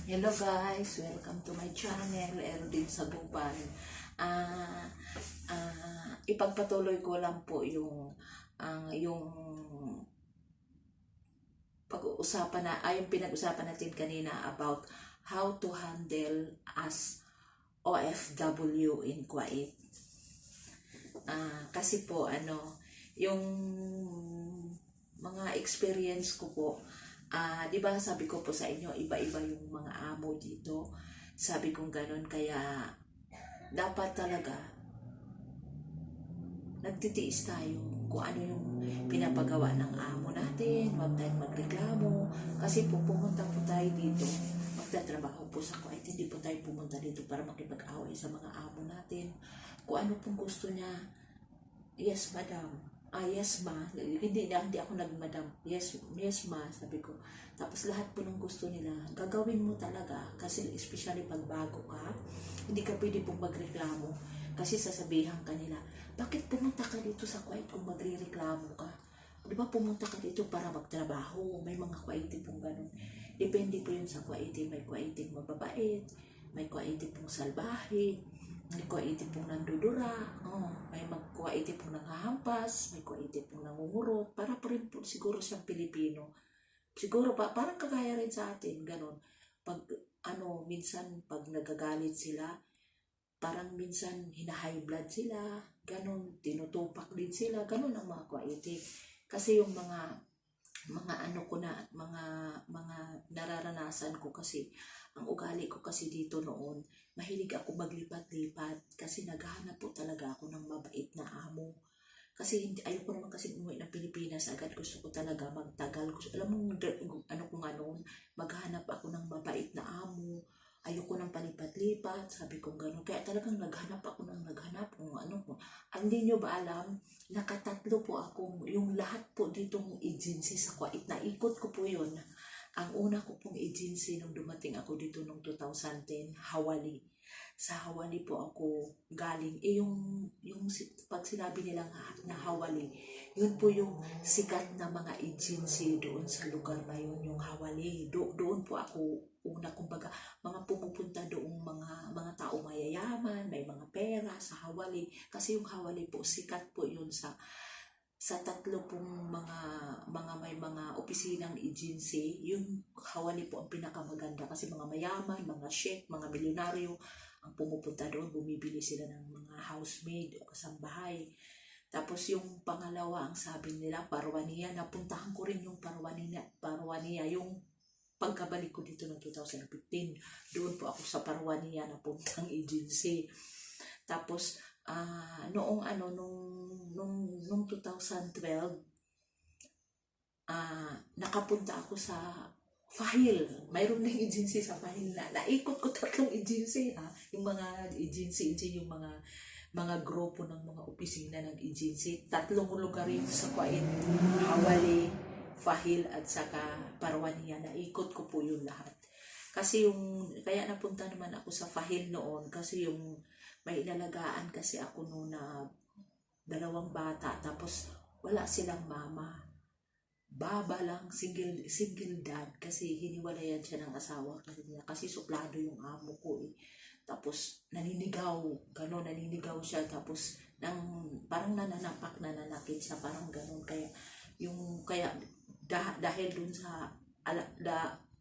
Hello guys, welcome to my channel, Eldin Sagupan. Ah, ipagpatuloy ko lang po yung pag-uusapan yung pinag-usapan natin kanina about how to handle as OFW in Kuwait. Kasi po yung mga experience ko po, di ba sabi ko po sa inyo, iba-iba yung mga amo dito. Sabi kong ganun, kaya dapat talaga nagtitiis tayo kung ano yung pinapagawa ng amo natin. Huwag tayong magreklamo kasi po pumunta po tayo dito, magtatrabaho po sa Kuwait. Hindi po tayo pumunta dito para makipag-away sa mga amo natin. Kung ano pong gusto niya, yes madam, yes ma, hindi ako nagmadam, yes ma, sabi ko. Tapos lahat po ng gusto nila, gagawin mo talaga, kasi especially pag bago ka, hindi ka pwede pong magreklamo, kasi sasabihan ka nila, bakit pumunta ka dito sa Kuwait kung magrereklamo ka? Di ba pumunta ka dito para magtrabaho? May mga Kuwaiti pong ganun. Depende po yun sa Kuwaiti, may Kuwaiti mababait, may Kuwaiti pong salbahe, may Kuwaiti pong nandudura, may Kuwaiti pong nanghahampas, may Kuwaiti pong nangungurot, para pa rin po siguro siyang Pilipino. Siguro parang kagaya rin sa atin, ganun. Pag minsan pag nagagalit sila, parang minsan hina-high blood sila, ganun, tinutupak din sila, ganun ang mga Kuwaiti. Kasi yung mga mga nararanasan ko, kasi ang ugali ko kasi dito noon, mahilig ako maglipat-lipat kasi naghahanap po talaga ako ng mabait na amo. Kasi ayoko naman kasi umuwi ng Pilipinas agad, gusto ko talaga magtagal. Alam mo, maghanap ako ng mabait na amo. Ayoko nang palipat-lipat, sabi ko gano'n. Kaya talagang naghanap kung ano po. Hindi nyo ba alam, nakatatlo po ako, yung lahat po ditong agency sa Kuwait, naikot ko po yun. Ang una ko pong agency nung dumating ako dito nung 2010, Hawali. Sa Hawali po ako galing. Pag sinabi nila na Hawali, yun po yung sikat na mga agency doon sa lugar na yun, yung Hawali. Doon po ako una, kumbaga, mga pumupunta doong mga tao mayayaman, may mga pera sa Hawali. Kasi yung Hawali po, sikat po yun sa tatlo pong mga may mga opisinang agency. Yung Hawali po ang pinakamaganda kasi mga mayaman, mga sheikh, mga milyonaryo ang pumupunta doon, bumibili sila ng mga housemaid o kasambahay. Tapos yung pangalawa, ang sabi nila, Parwania. Napuntahan ko rin yung Parwania, yung pagkabalik ko dito noong 2015. Doon po ako sa Parwania na puntang agency. Tapos noong 2012, nakapunta ako sa Fahil. Mayroon ng agency sa Fahil na naikot ko 3 agency, yung mga agency, yung mga grupo ng mga opisina ng agency. 3 lugar yun sa Kuwait, Hawali, Fahil at saka Parwania. Naikot ko po yun lahat. Kasi kaya napunta naman ako sa Fahil noon, kasi yung may inalagaan kasi ako noon na 2 bata, tapos wala silang mama. Baba lang, single dad, kasi hiniwalayan siya ng asawa kasi suplado yung amo ko eh. Tapos naninigaw siya, tapos parang nananakit siya, parang ganon. Kaya dahil dun sa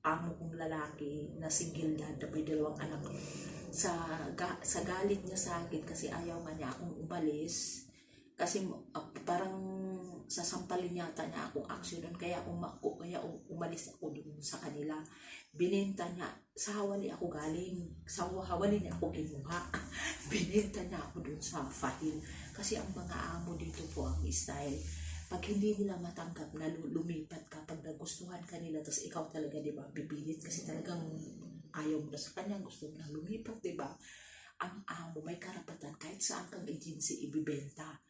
amo kong lalaki na single dad na may 2 anak, sa galit niya sa akin kasi ayaw nga niya akong umalis, kasi parang sasampalin yata niya akong aksyonon, kaya umalis ako dun sa kanila. Binenta niya, sa Hawali ako galing, sa Hawali niya ako kinuha. Binenta niya ako dun sa Fahil, kasi ang mga amo dito po ang style, pag hindi nila matanggap na lumipat ka, pag nagustuhan ka nila, tapos ikaw talaga, di ba, bibilit kasi talagang ayaw mo na sa kanya, gusto mo na lumipat, di ba? Ang amo may karapatan kahit saan kang agency ibibenta.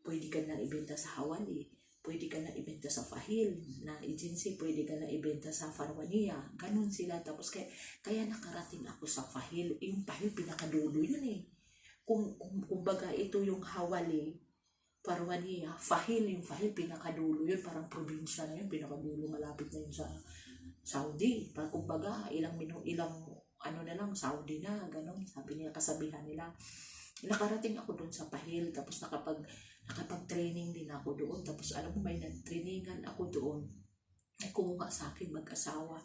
Pwede ka na ibenta sa Hawali, pwede ka na ibenta sa Fahil na agency, pwede ka na ibenta sa Parwania. Ganun sila. Tapos kaya nakarating ako sa Fahil. Yung Fahil pinakadulo yun eh. Kumbaga ito yung Hawali, Parwania, Fahil, yung Fahil pinakadulo yun, parang probinsya na yun, pinakadulo, malapit na yun Saudi. Kumbaga, ilang ano na lang, Saudi na, ganun. Sabi nila, kasabihan nila. Nakarating ako doon sa Pahil, tapos nakapag-training din ako doon. Tapos alam mo, may nag-trainingan ako doon. Ay kumuha sa akin mag-asawa.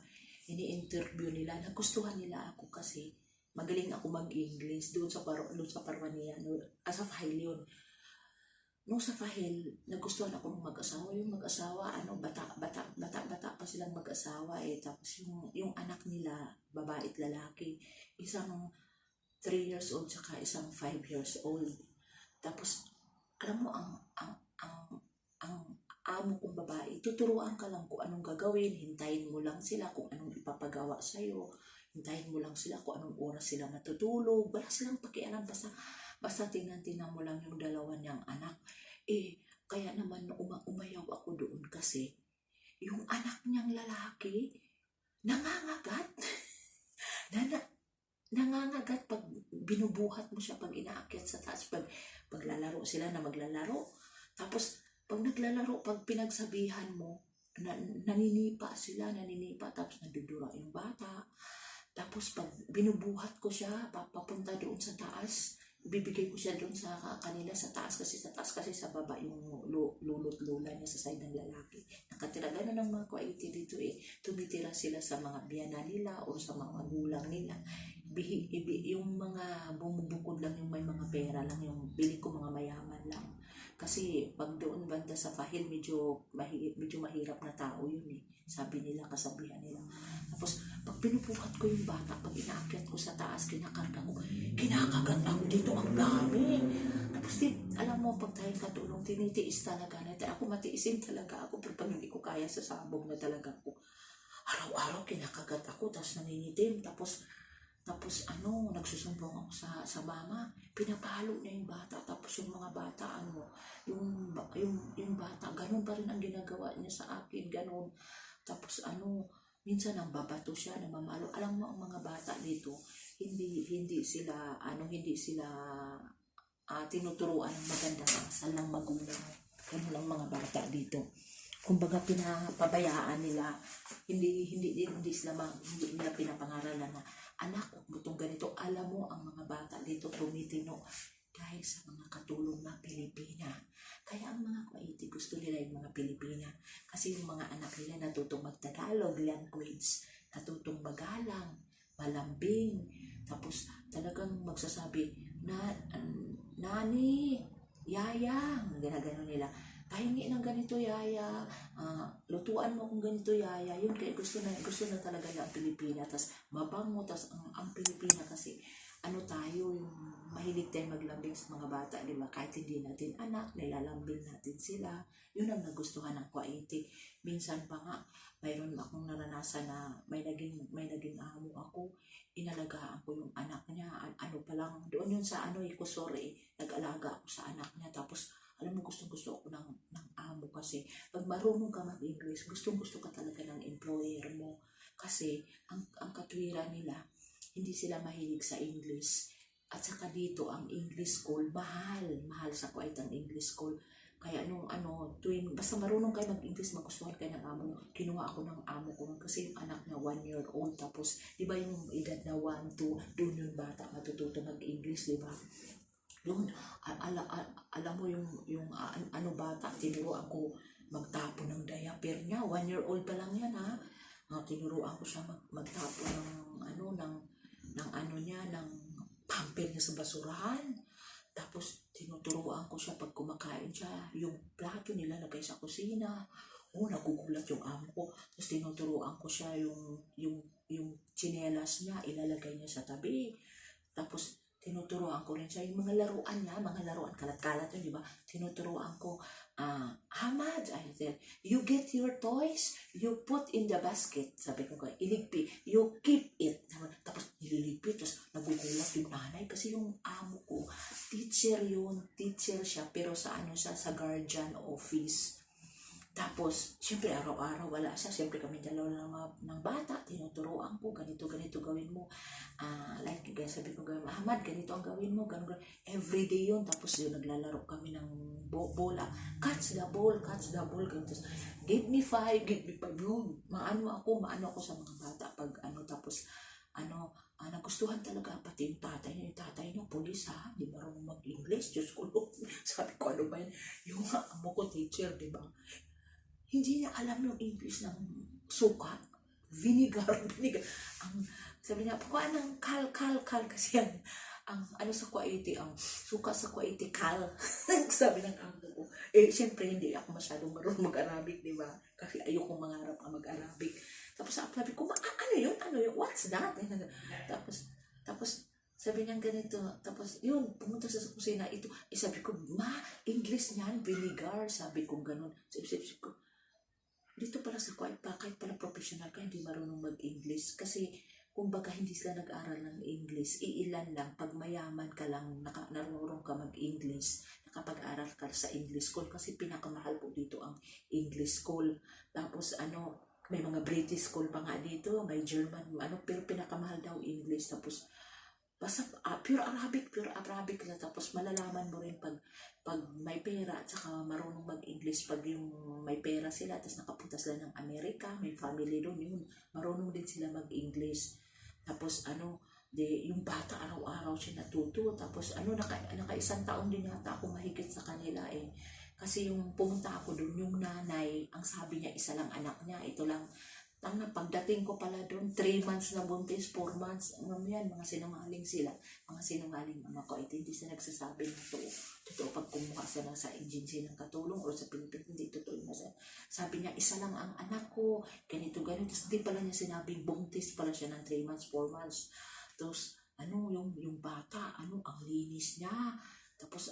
Ini-interview nila. Nagustuhan nila ako kasi magaling ako mag-English doon sa Parwania. Sa Pahil yun. Nung sa Fahil, nagustuhan ako ng mag-asawa. Yung mag-asawa, bata pa silang mag-asawa eh. Tapos yung anak nila, babae at lalaki, isang 3 years old saka isang 5 years old. Tapos, alam mo, ang amo kong babae, tuturuan ka lang kung anong gagawin, hintayin mo lang sila kung anong ipapagawa sa'yo, hintayin mo lang sila kung anong oras sila matutulog, wala silang pakialam, basta tingnan mo lang yung dalawa niyang anak. Kaya naman umayaw ako doon kasi yung anak niyang lalaki nangangagat. Nangangagat pag binubuhat mo siya, pag inaakyat sa taas, paglalaro sila na maglalaro. Tapos pag naglalaro, pag pinagsabihan mo, naninipa, tapos nadudura yung bata. Tapos pag binubuhat ko siya, papunta doon sa taas, bibigay ko siya doon sa kanila sa taas kasi sa baba yung lulot lula niya sa side ng lalaki. Nakatira gano'n ng mga Kuwaiti dito eh. Tumitira sila sa mga biyana nila o sa mga magulang nila. Yung mga bumubukod lang, yung may mga pera lang, yung bili ko mga mayaman lang. Kasi pag doon banda sa Fahil, medyo mahirap na tao yun eh. Sabi nila, kasabihan nila. Tapos pag pinupuhat ko yung bata, pag inaakyat ko sa taas, kinakagat ako dito, ang dami. Tapos alam mo, pag tayo katulong, tinitiis talaga natin. Ako matiisin talaga ako, pero pag hindi ko kaya, sa sabog na talaga ako. Araw-araw kinakagat ako, tapos naninitim, tapos nagsusumbong ako sa mama, pinapalo na yung bata, tapos yung mga bata, yung bata, ganun pa rin ang ginagawa niya sa akin, ganun. Tapos minsan ang babato siya, namamalo. Alam mo, ang mga bata dito, hindi sila tinuturuan ng magandang asal ng magulang. Ganun ang mga bata dito. Kumbaga pinapabayaan nila, hindi nila pinapangaralan na, anak, huwag mo itong ganito. Alam mo, ang mga bata dito tumitino dahil sa mga katulong na Pilipina. Kaya ang mga Kuwaiti, gusto nila yung mga Pilipina. Kasi yung mga anak nila natutong mag-Tagalog language, natutong magalang, malambing. Tapos talagang magsasabi, nani, yaya, ginagano nila. Pahingi ng ganito, yaya, lutuan mo kung ganito, yaya. Yun, kaya gusto na talaga ng Pilipina. Tapos mabango, tapos ang Pilipina kasi, tayo, yung mahilig tayo maglambing sa mga bata, di ba? Kahit hindi natin anak, nilalambing natin sila. Yun ang nagustuhan ng Kuwaiti. Minsan pa nga, mayroon akong naranasan na may naging amo ako, inalagaan ko yung anak niya, pa lang, doon yun sa Kusor nag-alaga ako sa anak niya. Tapos alam mo, gusto ako ng amo kasi pag marunong ka mag-English, gusto ka talaga ng employer mo. Kasi ang katwiran nila, hindi sila mahilig sa English. At saka dito, ang English school, mahal sa Kuwait ang English school. Kaya basta marunong kayo mag-English, magustuhan kayo ng amo. Kinuha ako ng amo ko kasi yung anak niya 1 year old. Tapos, di ba yung edad na 1, 2, doon yung bata matututo mag-English, di ba? Yun, alam mo yung bata, tinuruan ko magtapo ng diaper niya. 1 year old pa lang yan ha. Tinuruan ko siya magtapo ng pamper niya sa basurahan. Tapos tinuturuan ko siya pag kumakain siya, yung plato nilalagay sa kusina. Nagugulat yung amo ko. Tapos tinuturuan ko siya yung tsinelas niya, ilalagay niya sa tabi. Tapos tinuturuan ko rin siya yung mga laruan niya, kalat-kalat yun, di ba? Tinuturuan ko, Hamad, I said, you get your toys, you put in the basket. Sabi ko, iligpi, you keep it. Tapos nililigpit, tapos nagugulat yung nanay kasi yung amo ko, teacher siya, pero sa sa guardian office. Tapos, siyempre araw-araw wala siya. Siyempre kami dalawa lang ng bata. Tinuturoan ko, ganito, ganito gawin mo. Like, sabi ko, Ahmad, ganito ang gawin mo. Ganun, ganun. Everyday yun. Tapos yun, naglalaro kami ng bola. Catch the ball, catch the ball. Ganun. Tapos, give me 5, give me 5. Yun, maano ako sa mga bata. Pag tapos, nagustuhan talaga pati yung tatay niyo, pulis ha, di marunong mag-English, Diyos ko, sabi ko, ano ba yun? Yung amo ko, teacher, di ba? Hindi niya alam yung English ng suka, vinegar, vinegar. Sabi niya, pakuha ng kal, kasi ano sa Kuwaiti, ang suka sa Kuwaiti, kal. Sabi ng amo ko. Siyempre, hindi ako masyadong marunong mag-Arabic, di ba? Kasi ayoko mangarap ang mag-Arabic. Tapos sabi ko, ano yun, what's that? Tapos, sabi niya ganito, tapos yun, pumunta sa kusina, ito, sabi ko, English niyan, vinegar, sabi ko ganun. Sabi ko, dito pala sa Kuwait pa, kahit pala professional ka, hindi marunong mag-English. Kasi, kumbaga hindi sila nag-aral ng English. Iilan lang, pag mayaman ka lang, narurong ka mag-English, nakapag-aral ka sa English school. Kasi pinakamahal po dito ang English school. Tapos may mga British school pa nga dito, may German, pero pinakamahal daw English. Tapos, basta pure Arabic na. Tapos malalaman mo rin pag may pera at saka marunong mag-English pag yung may pera sila tapos nakapunta sila ng Amerika, may family doon, yun, marunong din sila mag-English. Tapos yung bata araw-araw siya natuto. Tapos naka isang taon din yata ako mahigit sa kanila Kasi yung pumunta ako doon, yung nanay, ang sabi niya isa lang anak niya, ito lang. Pagdating ko pala doon, 3 months na buntis, 4 months, yan, mga sinungaling sila. Mga sinungaling mga ko, hindi sila nagsasabi ng totoo pag kumuha sila sa agency ng katulong o sa Pilipinas, hindi totoo yung sabi niya, isa lang ang anak ko, ganito. Tapos di pala niya sinabing buntis pala siya ng 3 months, 4 months. Tapos, yung bata, ang linis niya. Tapos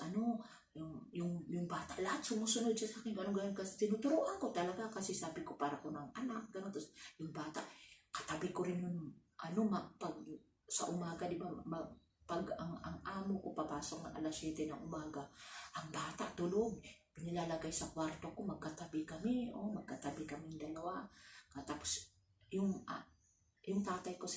yung bata, lahat sumusunod siya sa akin, ganun, kasi tinuturoan ko talaga, kasi sabi ko para ko ng anak, ganun. Tapos yung bata, katabi ko rin yung, pag sa umaga, di ba, pag ang amo ko papasok ng alas 7 ng umaga, ang bata tulog, pinilalagay sa kwarto ko, magkatabi kami dalawa. Tapos yung tatay ko,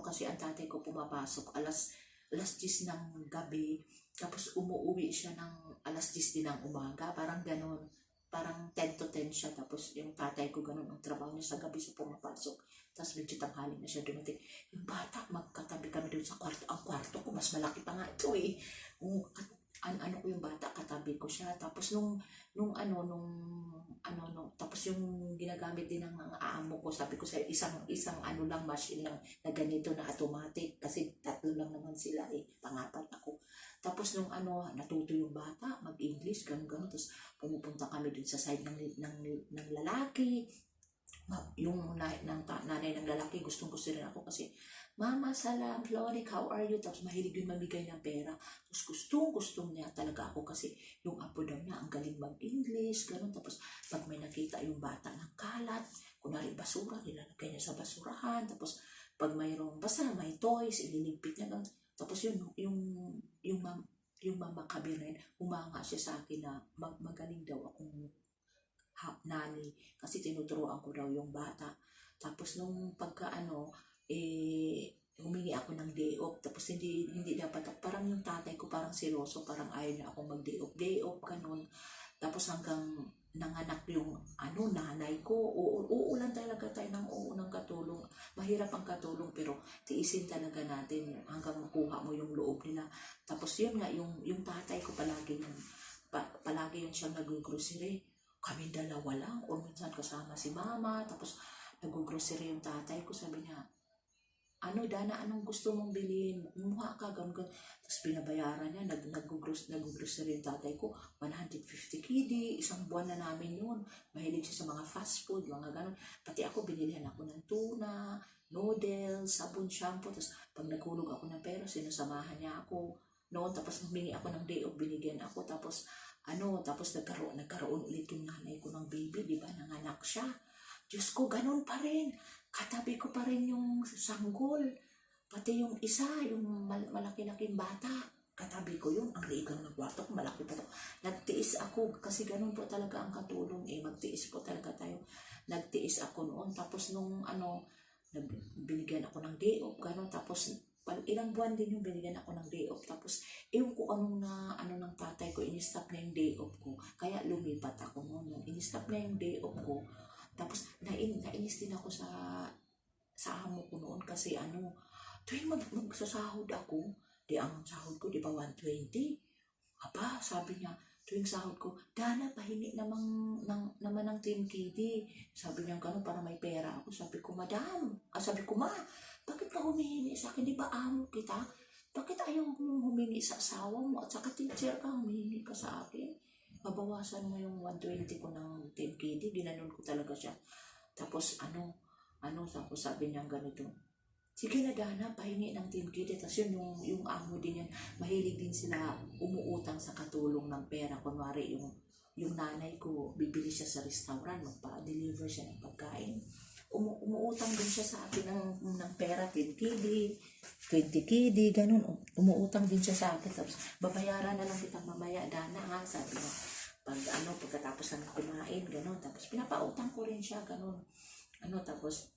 kasi ang tatay ko pumapasok alas 10 ng gabi, tapos umuwi siya ng alas 10 din ng umaga, parang ganun, parang 10 to 10 siya. Tapos yung tatay ko ganun, ang trabaho niya sa gabi siya pumapasok, tapos medyo tanghali na siya dumating. Yung bata, magkatabi kami doon sa kwarto. Ang kwarto ko, mas malaki pa nga ito ko yung bata, katabi ko siya. Tapos tapos yung ginagamit din ng mga amo ko, sabi ko sa isang lang, machine lang na ganito na automatic, kasi 3 lang naman sila pangapat ako. Tapos natuto yung bata mag-English, ganun. Tapos pumupunta kami dun sa side ng lalaki. Yung nanay ng lalaki, gustong-gusto rin ako kasi, Mama, salam, Floric, how are you? Tapos mahilig yung mamigay ng pera. Tapos gustong niya talaga ako kasi yung apo daw niya, ang galing mag-English, ganun. Tapos pag may nakita yung bata ng kalat, kunwari basura, nilalagay niya sa basurahan. Tapos pag basta may toys, ililigpit niya, ganun. Tapos yung mama kabir na yun, umanga siya sa akin na magaling daw akong nani, kasi tinuturoan ko daw yung bata. Tapos nung humingi ako ng day off, tapos hindi dapat, parang yung tatay ko parang seloso, parang ayaw niya akong mag-day off, ganun. Tapos hanggang nanganak yung nanay ko, oo lang talaga tayo ng katulong. Mahirap ang katulong, pero tiisin talaga natin hanggang makuha mo yung loob nila. Tapos yun nga, yung tatay ko palagi yun siyang nag-grocery. Kami dalawa lang, o minsan kasama si mama. Tapos nag-grocery yung tatay ko, sabi niya, Dana, anong gusto mong bilhin? Kumuha ka, ganun. Tapos binabayaran niya, nag-grocery yung tatay ko, 150 kd, isang buwan na namin yun. Mahilig siya sa mga fast food, mga ganun. Pati ako, binilihan ako ng tuna, noodles, sabon, shampoo. Tapos pag naghulog ako ng pera, sinasamahan niya ako noon. Tapos humingi ako ng day off, binigyan ako. Tapos nagkaroon ulit yung nanay ko ng baby, di ba? Nanganak siya. Diyos ko, ganun pa rin. Katabi ko pa rin yung sanggol. Pati yung isa, yung malaki-laking bata. katabi ko yun, ang liig lang ng kwarto ko, malaki pa to. Nagtiis ako, kasi ganun po talaga ang katulong magtiis po talaga tayo. Nagtiis ako noon, tapos nung binigyan ako ng day off, ganun, tapos ilang buwan din yung binigyan ako ng day off, tapos ewan ko ng tatay ko, in-stop na yung day off ko, kaya lumipat ako noon, in-stop na yung day off ko, tapos nainis din ako sa amo ko noon, kasi tuwing magsasahod ako, di ang sahod ko, di ba 120? Aba, sabi niya, tuwing sahod ko, Dana, pahingi naman ng 10 KD. Sabi niya gano'n, para may pera ako. Sabi ko, Madam, sabi ko, Ma, bakit ka humihingi sa akin? Di ba amo kita? Bakit ayaw mong humingi sa asawa mo? At saka teacher ka, humihingi ka sa akin. Babawasan mo yung 120 ko ng 10 KD. Ginanon ko talaga siya. Tapos tapos sabi niya ganito, sige na Dana, pahingi ng 10 KD. Tapos yung amo din yan, mahilig din sila umuutang sa katulong ng pera. Kunwari yung nanay ko, bibili siya sa restaurant, magpa-deliver siya ng pagkain. Umuutang din siya sa akin ng pera, 10 KD, 20 KD, ganun. Umuutang din siya sa akin. Tapos babayaran na lang kita mamaya, Dana, ha, sabi niya. Pagkatapos na kumain, ganun. Tapos pinapautang ko rin siya, ganun. Tapos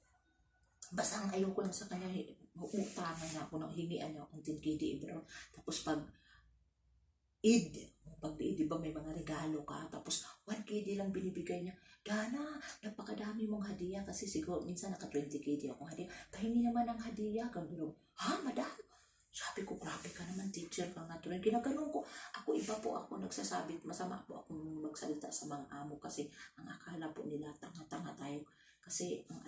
basta ang ayaw ko lang sa kanya, utangan na ako, hingian niya akong 10 KD. Tapos pag Eid, di ba may mga regalo ka, tapos 1 KD lang binibigay niya, Dana, napakadami mong hadiah, kasi siguro minsan naka 20 KD akong hadiah, pahingi naman ng hadiah, ganun. Ha, Madam? Sabi ko, grabe ka naman, teacher ka nga tuwing. Ginaganon ko, iba po ako nagsasabi, masama po akong magsalita sa mga amo, kasi ang akala po nila, tanga-tanga tayo. Kasi ang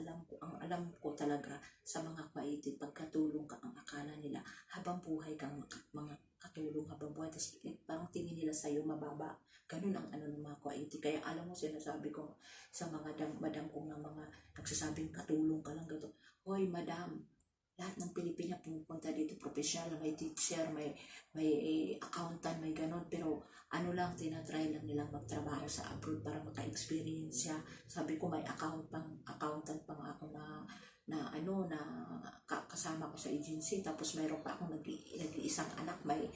alam ko talaga sa mga kwaitin, pagkatulong ka, ang akala nila, habang buhay kang mga katulong habang buhay, tapos parang tingin nila sa'yo mababa. Ganun ang ng mga kwaitin. Kaya alam mo, sinasabi ko sa mga madam kong ng mga nagsasabing katulong ka lang, gato. Hoy, Madam, lahat ng Pilipina pumupunta dito, professional, may teacher, may accountant, may ganon, pero tinatry lang nilang magtrabaho sa abroad para maka-experience siya. Sabi ko, may accountant pang ako na kasama ko sa agency, tapos mayroon pa akong nag-iisang anak, may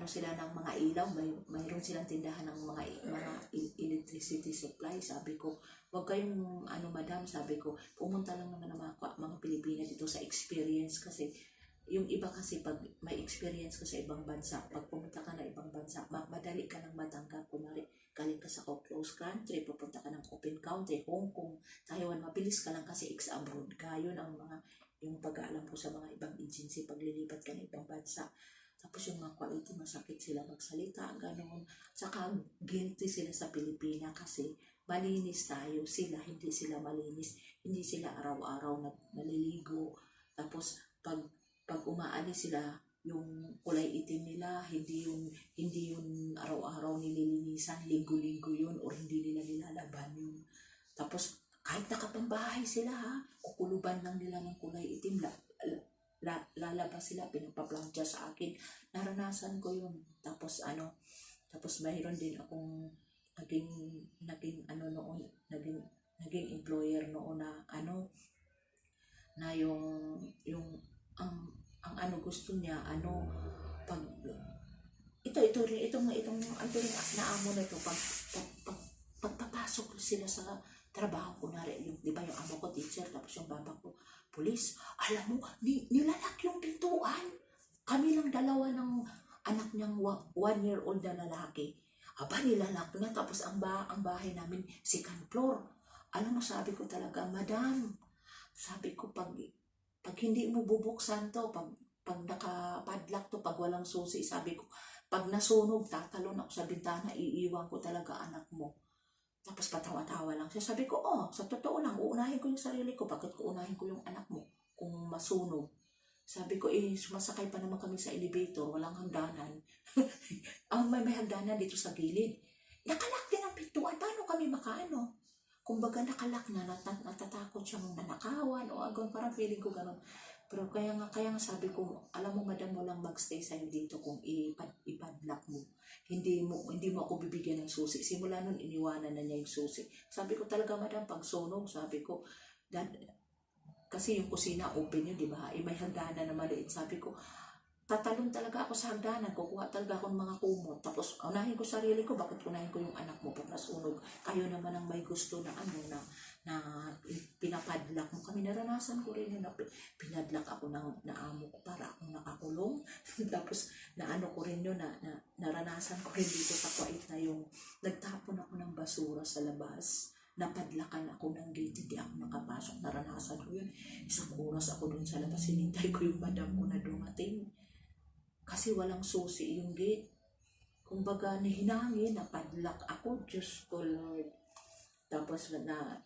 sila ng mga ilaw, mayroon silang tindahan ng mga electricity supply. Sabi ko, wag kayong Madam, sabi ko, pumunta lang naman ng mga Pilipina dito sa experience, kasi yung iba kasi pag may experience ka sa ibang bansa, pag pumunta ka na ibang bansa, madali ka nang matanggap. Kunwari, galing ka sa close country, pupunta ka ng open country, Hong Kong, Taiwan, mabilis ka lang kasi ex-abroad ka. Yun yung pag-aalam ko sa mga ibang agency, paglilipat ka ng ibang bansa. Tapos yung mga quality, masakit sila magsalita, gano'n. Saka guilty sila sa Pilipina kasi malinis tayo, hindi sila malinis. Hindi sila araw-araw naliligo. Tapos pag umaalis sila, yung kulay itim nila, hindi yun araw-araw nililinisan, linggo-linggo yun, or hindi nila nilalaban yun. Tapos kahit nakapambahay sila, kukuluban lang nila ng kulay itim, lalabas sila, pinagpaplantya sa akin. Naranasan ko yun. Tapos mayroon din akong naging employer noon na yung ang gusto niya, pag itong na amo na ito, pagpapasok sila sa trabaho, kunwari, di ba yung amo ko teacher, tapos yung baba ko pulis, alam mo, nilalak yung pintuan. Kami lang dalawa ng anak niyang 1-year-old na lalaki. Aba, nilalak niya, tapos ang bahay namin, second floor. Alam mo, sabi ko talaga, Madam, sabi ko, pag hindi mo bubuksan to, pag nakapadlock to, pag walang susi, sabi ko, pag nasunog, tatalon ako sa bintana, iiwan ko talaga anak mo. Tapos patawa-tawa lang siya. Sabi ko, sa totoo lang, uunahin ko yung sarili ko. Bakit ko unahin ko yung anak mo kung masunog? Sabi ko, sumasakay pa naman kami sa elevator, walang hagdanan. May hagdanan dito sa gilid. Nakalak din ang pintuan. Paano kami makaano? Kumbaga nakalak na, natatakot siyang nanakawan o agon, parang feeling ko gano'n. Pero kaya nga sabi ko, alam mo Madam, mo lang magstay sa'yo dito kung ipadlock mo. Hindi mo ako bibigyan ng susi. Simula nun, iniwanan na niya yung susi. Sabi ko talaga, Madam, pag sunog, sabi ko, kasi yung kusina open yun, di ba? May hagdanan na maliit. Sabi ko, tatalon talaga ako sa hagdanan, kukuha talaga ako ng mga kumot. Tapos unahin ko sarili ko, bakit unahin ko yung anak mo pag nasunog? Kayo naman ang may gusto na na pinapadlock mo kami. Naranasan ko rin yun na pinadlock ako na amo ko para akong nakakulong. Tapos naano ko rin yun naranasan ko rin dito sa Kuwait na yung nagtapon ako ng basura sa labas. Napadlakan ako ng gate, hindi ako nakapasok. Naranasan ko yun. Isang oras ako dun sa labas, hinintay ko yung madam ko na dumating. Kasi walang susi yung gate. Kumbaga, hinangin, napadlock ako. Diyos ko, Lord. Tapos, ilang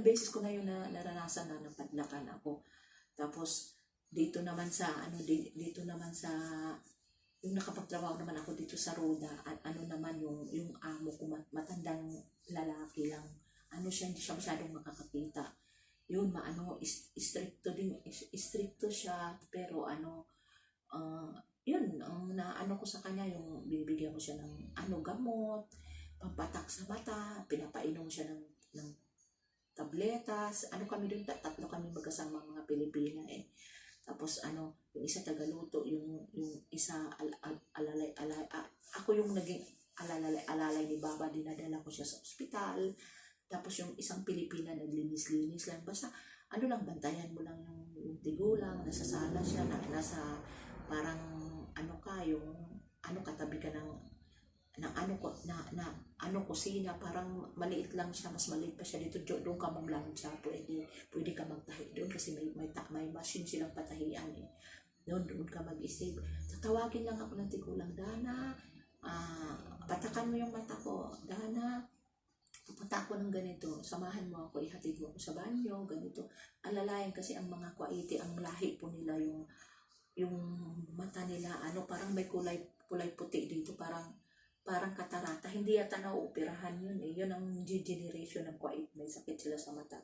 beses ko na yun na naranasan na napadlakan ako. Tapos, dito naman sa, yung nakapagtrabaho naman ako dito sa Roda, at naman yung amo ko, matandang lalaki lang. Siya, hindi siya masyadong makakakita. Yun, istrikto siya, pero yun, ko sa kanya, yung bibigyan ko siya ng gamot, pampatak sa mata, pinapainom siya ng tabletas, kami doon, tatlo kami magkasama mga Pilipina eh. Tapos yung isa tagaluto, yung isa ako yung naging alalay ni Baba, dinadala ko siya sa ospital. Tapos yung isang Pilipina naglinis-linis lang. Basta lang, bantayan mo lang yung tigulang, nasa sala siya, nasa parang katabi ka ng kusina, parang maliit lang siya, mas maliit pa siya dito. Doon ka mamlansya, pwede ka magtahi doon kasi may machine silang patahian eh. Doon ka mag-isip. Tatawagin lang ako ng tigulang, Dana, patakan mo yung mata ko, Dana, pupunta ako ng ganito, samahan mo ako, ihatid mo ako sa banyo, ganito. Alalayan kasi ang mga Kuwaiti, ang lahi po nila, yung mata nila, parang may kulay puti dito, parang katarata. Hindi yata nauupirahan yun eh. Yun ang generation ng Kuwait, may sakit sila sa mata.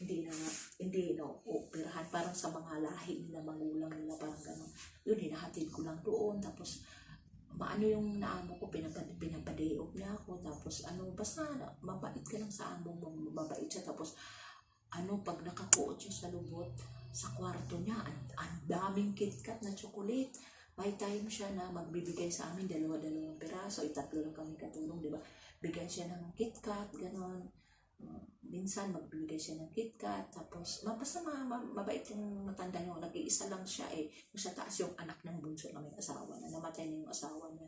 Hindi nauupirahan, parang sa mga lahi nila, magulang nila, parang gano'n. Yun, hinahatid ko lang doon, tapos yung naamo ko, pinapaday-off niya ako, tapos basta mabait ka lang sa amo mo, mabait siya. Tapos pag nakakuot siya sa lubot, sa kwarto niya, ang daming KitKat na chocolate. May time siya na magbibigay sa amin, 2-2 piraso, 3 lang kami katulong, di ba? Bigay siya ng KitKat, gano'n. Minsan magbibigay siya ng KitKat, tapos basta mabait yung matanda niyo. Nag-iisa lang siya eh. Yung sa taas yung anak ng bunso na may asawa na, namatay na yung asawa niya.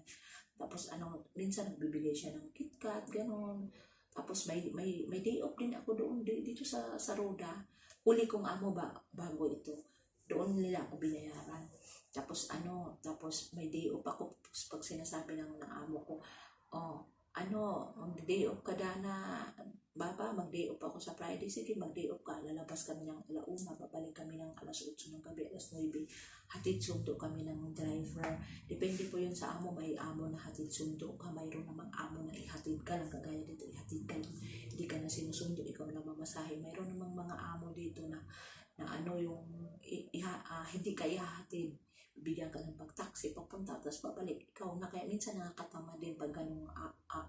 Tapos minsan nagbibigay siya ng KitKat, gano'n. Tapos may day off din ako doon dito sa Roda. Huli kong amo bago ito. Doon nila ako binayaran. Tapos may day off ako. Pag sinasabi ng amo ko, day off ka, Dana, Baba, mag-day off ako sa Friday. Sige, mag-day off ka. Lalabas kami ng 1:00, babalik kami ng 8:00 ng gabi, 9:00. Hatid sundo kami ng driver. Depende po yun sa amo. May amo na hatid sundo ka. Mayroon namang amo na ihatid ka lang. Kagaya dito, ihatid ka lang. Hindi ka na sinusundo, ikaw na mamasahe. Mayroon namang mga amo dito na hindi ka ihahatid. Bigyan ka ng pag-taxi, papunta, tapos babalik. Ikaw na, kaya minsan nakakatama din pag ganung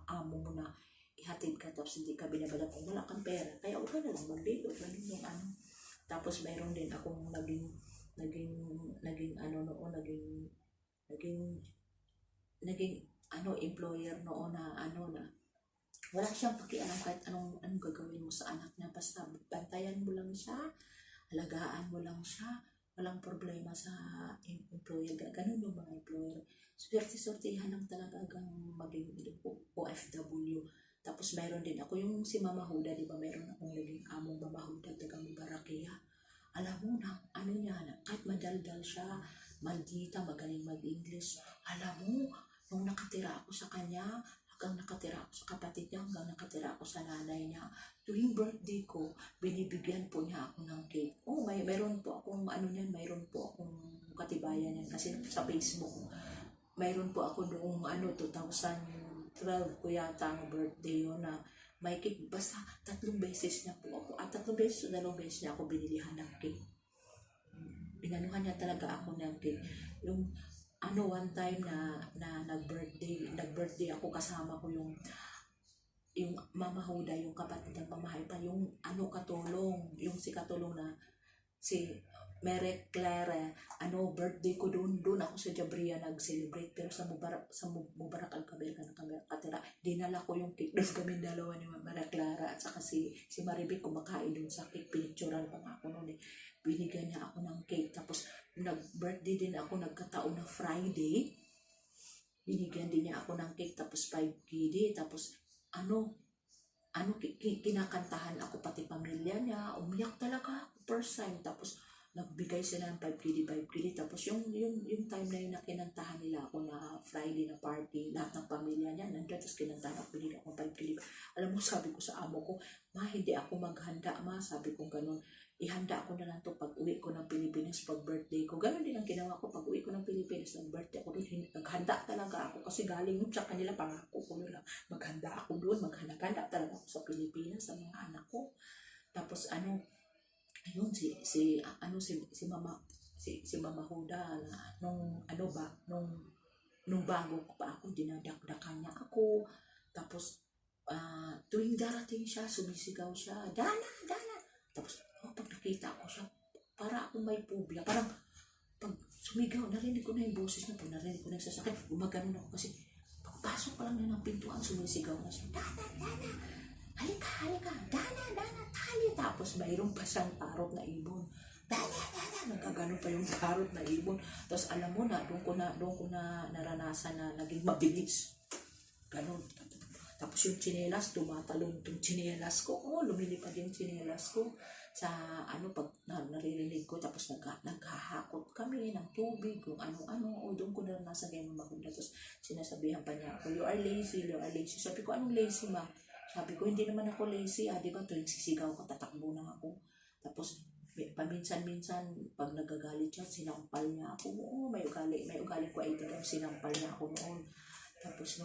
amo mo na ihatid ka, tapos hindi ka binabalak kung wala kang pera. Kaya huwag ka na lang mag-date, ganun yung Tapos mayroon din akong naging employer noon na wala siyang pakialam kahit anong gagawin mo sa anak niya. Basta bantayan mo lang siya, alagaan mo lang siya, walang problema sa employer. Ganun yung mga employer. Swerte-swertihan lang talaga hanggang maging OFW. Tapos mayroon din ako, yung si Mama Huda, di ba, mayroon akong naging among Mama Huda, taga Mubarakia. Alam mo na, kahit madaldal siya, maldita, magaling mag-English. Alam mo, nung nakatira ako sa kanya, hanggang nakatira ako sa kapatid niya, hanggang nakatira ako sa nanay niya, tuwing birthday ko, binibigyan po niya ako ng cake. Mayroon po akong mayroon po akong katibayan yan. Kasi sa Facebook, mayroon po ako noong 2012 ko yata ang birthday yun na may cake. Basta 3 beses niya po ako, 3 beses o 2 beses niya ako binilihan ng cake. Binanuhan niya talaga ako ng cake. Yung one time na nag-birthday ako, kasama ko yung yung Mama Huda, yung kapatid ng Mama Hypa, yung katulong, yung si katulong na si Mere Clara, birthday ko doon ako sa Jabria nag-celebrate, pero sa Mubarak Al-Kabir ka na kami katira, dinala ko yung cake doon kami dalawa ni Mere Clara at saka si Maribik kumakain doon sa cake, pinicturean pa nga ako noon eh. Binigyan niya ako ng cake, tapos nag-birthday din ako, nagkataon na Friday, binigyan din niya ako ng cake, tapos 5 KD, tapos kinakantahan ako, pati pamilya niya, umiyak talaga ako first time, tapos nagbigay sila ng 5 KD, 5 KD, tapos yung time na yun na kinantahan nila ako na Friday na party, lahat ng pamilya niya nandiyan, tapos kinantahan ako, binigyan ako 5 KD. Alam mo, sabi ko sa amo ko, ma, hindi ako maghanda, ma, sabi ko ganun, ihanda ko na lang to pag uwi ko ng Pilipinas, pag birthday ko. Ganun din ang ginawa ko pag uwi ko ng Pilipinas, ng birthday ako doon, naghanda talaga ako, kasi galing yun sa kanila, pangako ko nila, maghanda ako doon, maghanda talaga ako sa Pilipinas, sa mga anak ko. Tapos ayun, si Mama, si Mama Huda, na nung bago ko pa ako, dinadakdakan niya ako. Tapos tuwing darating siya, sumisigaw siya, Dana, Dana. Tapos pag nakita ko siya, para akong may phobia, parang pag sumigaw, narinig ko na yung boses niya, pag narinig ko na yung sasakyan, gumaganon ako, kasi pagpasok pa lang niya ng pintuan, sumisigaw na siya, Dana, Dana, halika, Dana, Dana, tali. Tapos mayroon pa siyang parot na ibon, Dana, Dana, nagkaganon pa yung parot na ibon. Tapos alam mo na, doon ko na naranasan na naging mabilis, ganon. Tapos yung tsinelas, tumatalon yung tsinelas ko. Lumilipad yung tsinelas ko sa pag naririnig ko. Tapos naghahakot kami ng tubig, kung ano-ano. Doon ko na nasa ganyan maganda. Tapos sinasabihan pa niya ako, you are lazy, you are lazy. Sabi ko, anong lazy, ma? Sabi ko, hindi naman ako lazy, di ba? Tuwing sisigaw ko, tatakbo na ako. Tapos paminsan-minsan, pag nagagalit siya, sinampal niya ako. May ugali ko ay talagang sinampal niya ako noon. Tapos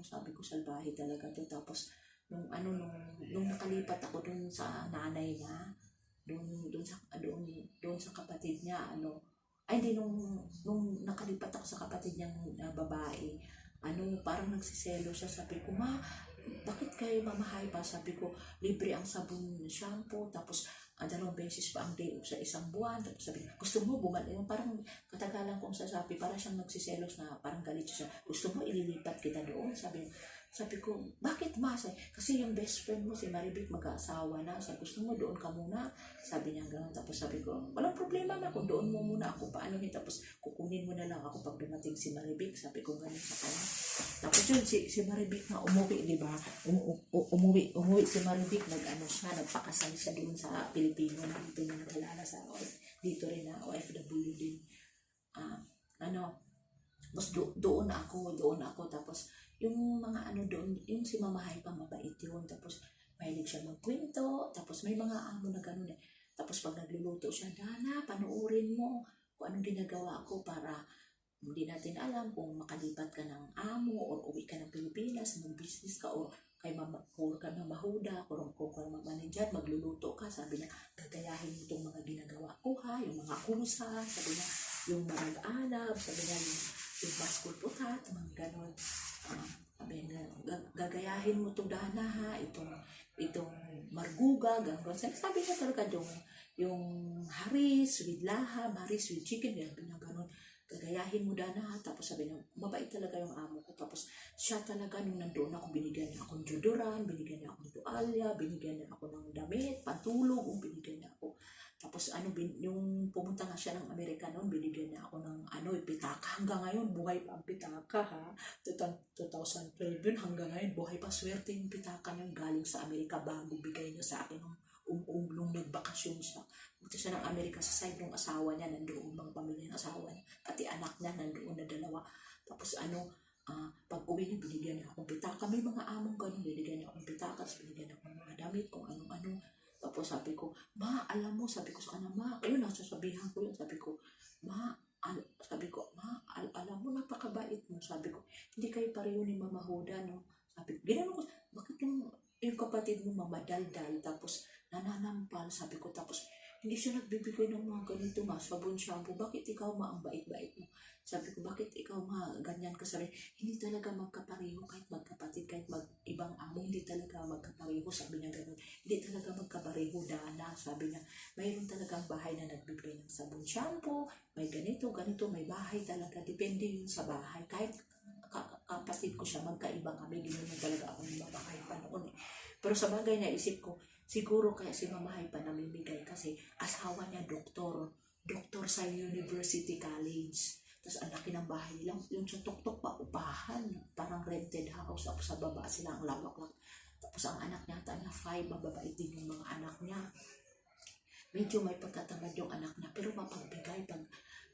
sabi ko, salbahe talaga to. Tapos nung nakalipat ako dun sa nanay niya, dun sa kapatid niya, ay hindi, nung nakalipat ako sa kapatid niyang babae, parang nagsiselo siya. Sabi ko, ma, bakit kayo mamahay pa? Sabi ko, libre ang sabon, shampoo, tapos 2 beses pa ang day sa isang buwan. Tapos sabi, gusto mo bumalik? Parang katagalan kong sasabi, parang siyang nagsiselos na parang galit siya. Gusto mo ililipat kita doon? Sabi ko, bakit ma? Kasi yung best friend mo, si Maribik, mag-aasawa na. Sabi, gusto mo doon ka muna? Sabi niya gano'n. Tapos sabi ko, walang problema na kung doon mo muna ako, paanohin. Tapos kukunin mo na lang ako pag dumating si Maribik. Sabi ko gano'n sa kanya. Tapos yun, si Maribik na umuwi, di ba? Umuwi si Maribik, nagpakasal siya doon sa Pilipino na dito na nag-alala sa dito rin na OFW din. Tapos doon ako, tapos yung mga doon, yung si Mama Hypa, mabait yun. Tapos mahilig siya magkwento, tapos may mga amo na gano'n eh. Tapos pag nagluluto siya, Dana, panoorin mo kung anong ginagawa ko, para hindi natin alam kung makalipat ka ng amo or uwi ka ng Pilipinas, mag-business ka, or kay Mama Huda, kung ka manager, magluluto ka. Sabi niya, gagayahin mo itong mga ginagawa ko ha, yung mga kusa, sabi niya, yung marag-alab, sabi niya, yung baskul putat, mga ganon. Sabi niya, gagayahin mo itong Dana ha, itong marguga, gano'n. Sabi niya talaga yung haris with laham, haris with chicken, gano'n. Gagayahin mo Dana ha. Tapos sabi niya, mabait talaga yung amo ko. Tapos siya talaga, nung nandoon ako, binigyan niya akong deodorant, binigyan niya akong tuwalya, binigyan niya ako ng damit, pantulog, binigyan niya ako. Tapos yung pumunta nga siya ng Amerika noon, binigyan niya ako ng pitaka. Hanggang ngayon, buhay pa ang pitaka ha. 2012 yun, hanggang ngayon, buhay pa. Swerte yung pitaka na galing sa Amerika, bago bigay niya sa akin nung nagbakasyon siya. Punta siya ng Amerika sa side ng asawa niya, nandoon mga pamilya ng asawa niya. Pati anak niya, nandoon na 2. Tapos pag uwi niya, binigyan niya akong pitaka. May mga among ganun, binigyan niya akong pitaka, tapos binigyan niya akong mga damit, kung ano-ano. Tapos sabi ko, ma, alam mo, sabi ko sa kanya, ma, ayun, nasasabihan ko yun. Sabi ko, ma, alam mo, napakabait mo. Sabi ko, hindi kayo pareho ni Mama Huda, no? Sabi ko, ginano ko, bakit yung kapatid mo mamadaldal, tapos nananampal, sabi ko, tapos hindi siya nagbibigay ng mga ganito, sabon, shampoo, bakit ikaw ang bait-bait mo? Sabi ko, bakit ikaw ganyan ka? Sabi, hindi talaga magkapareho kahit magkapatid, kahit ibang amo, hindi talaga magkapareho. Sabi niya gano'n, hindi talaga magkapareho, Dana. Sabi niya, mayroon talagang bahay na nagbibigay ng sabon, shampoo, may ganito, ganito, may bahay talaga. Depende yun sa bahay. Kahit kapatid ko siya, magkaiba kami, ginunod talaga ako ng mamahay pa noon. Pero sa bagay na isip ko, siguro kaya si mamahay pa namimigay kasi asawa niya doktor sa University College. Tapos ang laki ng bahay nila, yung sa tuktok pa, upahan, parang rented house, tapos sa baba sila, ang lawak-lawak. Tapos ang anak niya, niya 5, mababait din yung mga anak niya. Medyo may pagkatamad yung anak niya, pero mapagbigay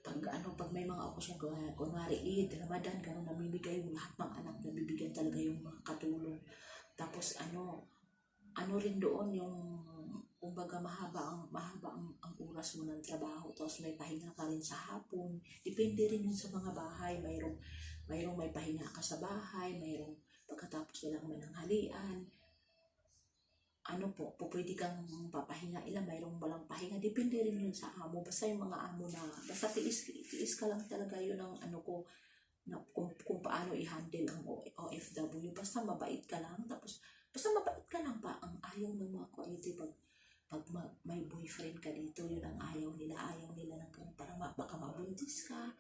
pag may mga okasyon, kunwari Eid, Ramadan, gano'n, namimigay yung lahat ng anak, nabibigyan talaga yung mga katulong. Tapos ano rin doon yung kumbaga mahaba ang oras mo ng trabaho, tapos may pahinga ka rin sa hapon. Depende rin yun sa mga bahay. Mayroong may pahinga ka sa bahay, mayroong pagkatapos nilang mananghalian. Pwede kang papahinga ilan, mayroong walang pahinga. Depende rin yun sa amo. Basta yung mga amo na, basta tiis ka lang talaga yun ang na kung paano i-handle ang OFW. Basta mabait ka lang, tapos basta mabait ka lang pa. Ang ayaw ng mga quality pag may boyfriend ka dito, yun ang ayaw nila ng ganun, para baka mabuntis ka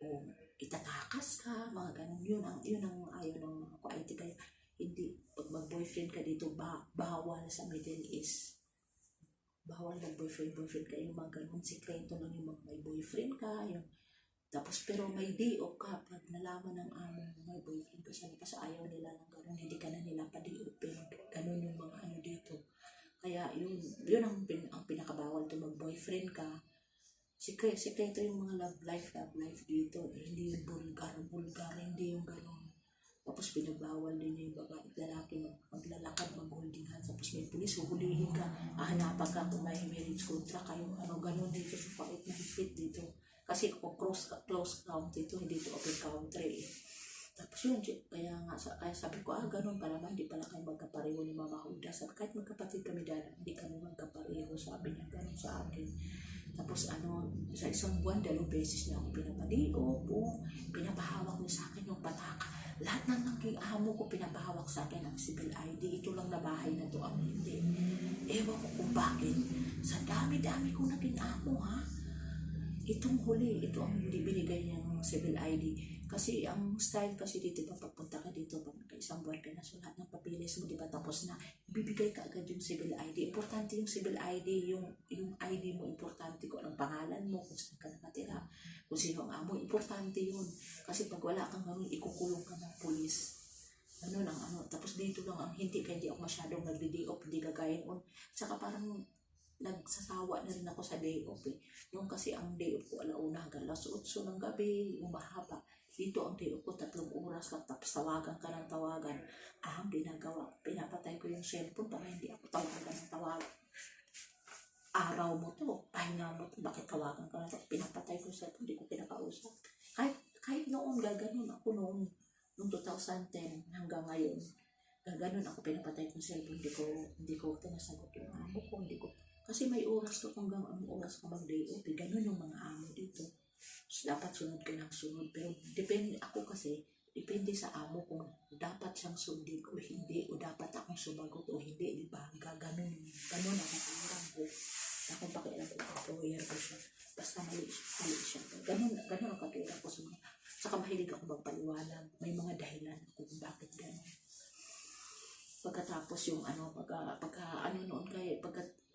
o itatakas ka, mga ganun. Yun ang ayaw ng mga quality. Kaya hindi, pag mag-boyfriend ka dito, bawal sa Middle East. Bawal mag-boyfriend kayo, mga ganun. Sikreto lang yung mga may boyfriend ka, yung tapos pero may day off ka pag nalaman ng amo mo may boyfriend ka siya, kasi ayaw nila ng gano'n, hindi ka na nila pa-day off, pero gano'n yung mga ano dito. Kaya yun ang pinakabawal to, mag-boyfriend ka. Sikreto yung mga love life dito. Hindi yung vulgar, hindi yung gano'n. Tapos pinagbawal din yung babae at lalaki maglalakad, mag-holding hands. Tapos may pulis, huhulihin ka, hahanapan ka kung may marriage contract kayo, gano'n dito sa pait na higpit dito. Kasi kung close country dito, hindi ito open country. Tapos yun, kaya sabi ko, gano'n pala ba, hindi pala kayo magkapareho ni Mama Huda. Sabi, kahit magkapatid kami dahil, hindi kami magkapareho, sabi niya, gano'n sa akin. Tapos sa isang buwan, 2 beses niya ako pinapadiop, pinapahawak niya sa akin yung pataka. Lahat ng naging amo ko pinapahawak sa akin ang civil ID. Ito lang na bahay na to ang hindi. Ewan ko kung bakit. Sa dami-dami kong naging amo, itong huli, ito ang hindi binigay niyang civil ID. Kasi ang style kasi dito, pagpunta ka dito, pag isang buwan ka na, so lahat ng papilis mo, diba, tapos na, ibibigay ka agad yung civil ID. Importante yung civil ID, yung ID mo, importante kung anong pangalan mo, kung saan ka nakatira, kung sino ang amo, importante yun. Kasi pag wala kang ganun, ikukulong ka ng pulis. Tapos dito lang hindi ako masyadong nagdi-day off, hindi gagayin on. Saka parang nagsasawa na rin ako sa day off Yung kasi ang day off ko, 1:00 hanggang 8:00 ng gabi, umahaba. Dito ang day off ko, 3 oras lang, tapos tawagan ka ng tawagan. Ang ginagawa, pinapatay ko yung cellphone para hindi ako tawagan ng tawagan. Araw mo to, pahinga mo to, bakit tawagan ka na to? Pinapatay ko yung cellphone, hindi ko pinakausap. Kahit noon, gaganon ako noong 2010 hanggang ngayon. Gaganon ako, pinapatay ko yung cellphone, hindi ko tinasagot yung amo ko, kasi may oras ka hanggang anong oras ka mag-day off. Ganun yung mga amo dito. So, dapat sunod ka ng sunod. Pero depende sa amo kung dapat siyang sundin o hindi, o dapat akong sumagot o hindi, di ba? Ganun ako parang ko. Akong pakialam ko, employer ko siya. Basta mali siya. Ganun ang katulad ko sa mga. Saka mahilig ako magpaliwanag. May mga dahilan ako kung bakit ganun. Pagkatapos yung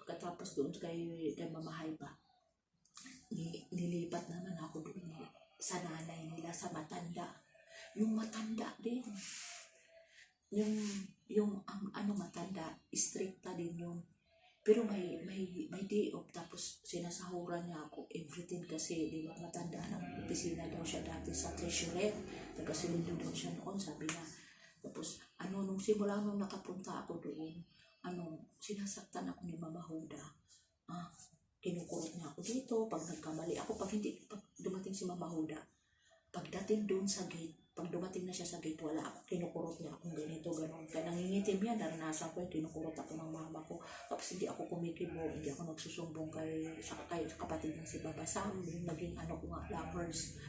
pagkatapos doon kay Mamahay pa, nilipat naman ako doon sa nanay nila, sa matanda. Yung matanda din. Yung matanda, stricta din yun. Pero may day off, tapos sinasahuran niya ako everything kasi, di ba, matanda ng opisina daw siya dati sa treasurer. Nagkasulido daw siya noon, sabi niya. Tapos, nung simula nung nakapunta ako doon, sinasaktan ako ni Mama Huda. Kinukurot niya ako dito, pag nagkamali ako, pag dumating si Mama Huda, pagdating doon sa gate, pag dumating na siya sa gate, wala ako, kinukurot niya akong ganito, gano'n. Kaya nangingitim yan, naranasan ko yung kinukurot ako ng mama ko. Tapos hindi ako kumikibo, hindi ako nagsusumbong sa kapatid ng si Baba Sam, yung naging ko nga, lovers.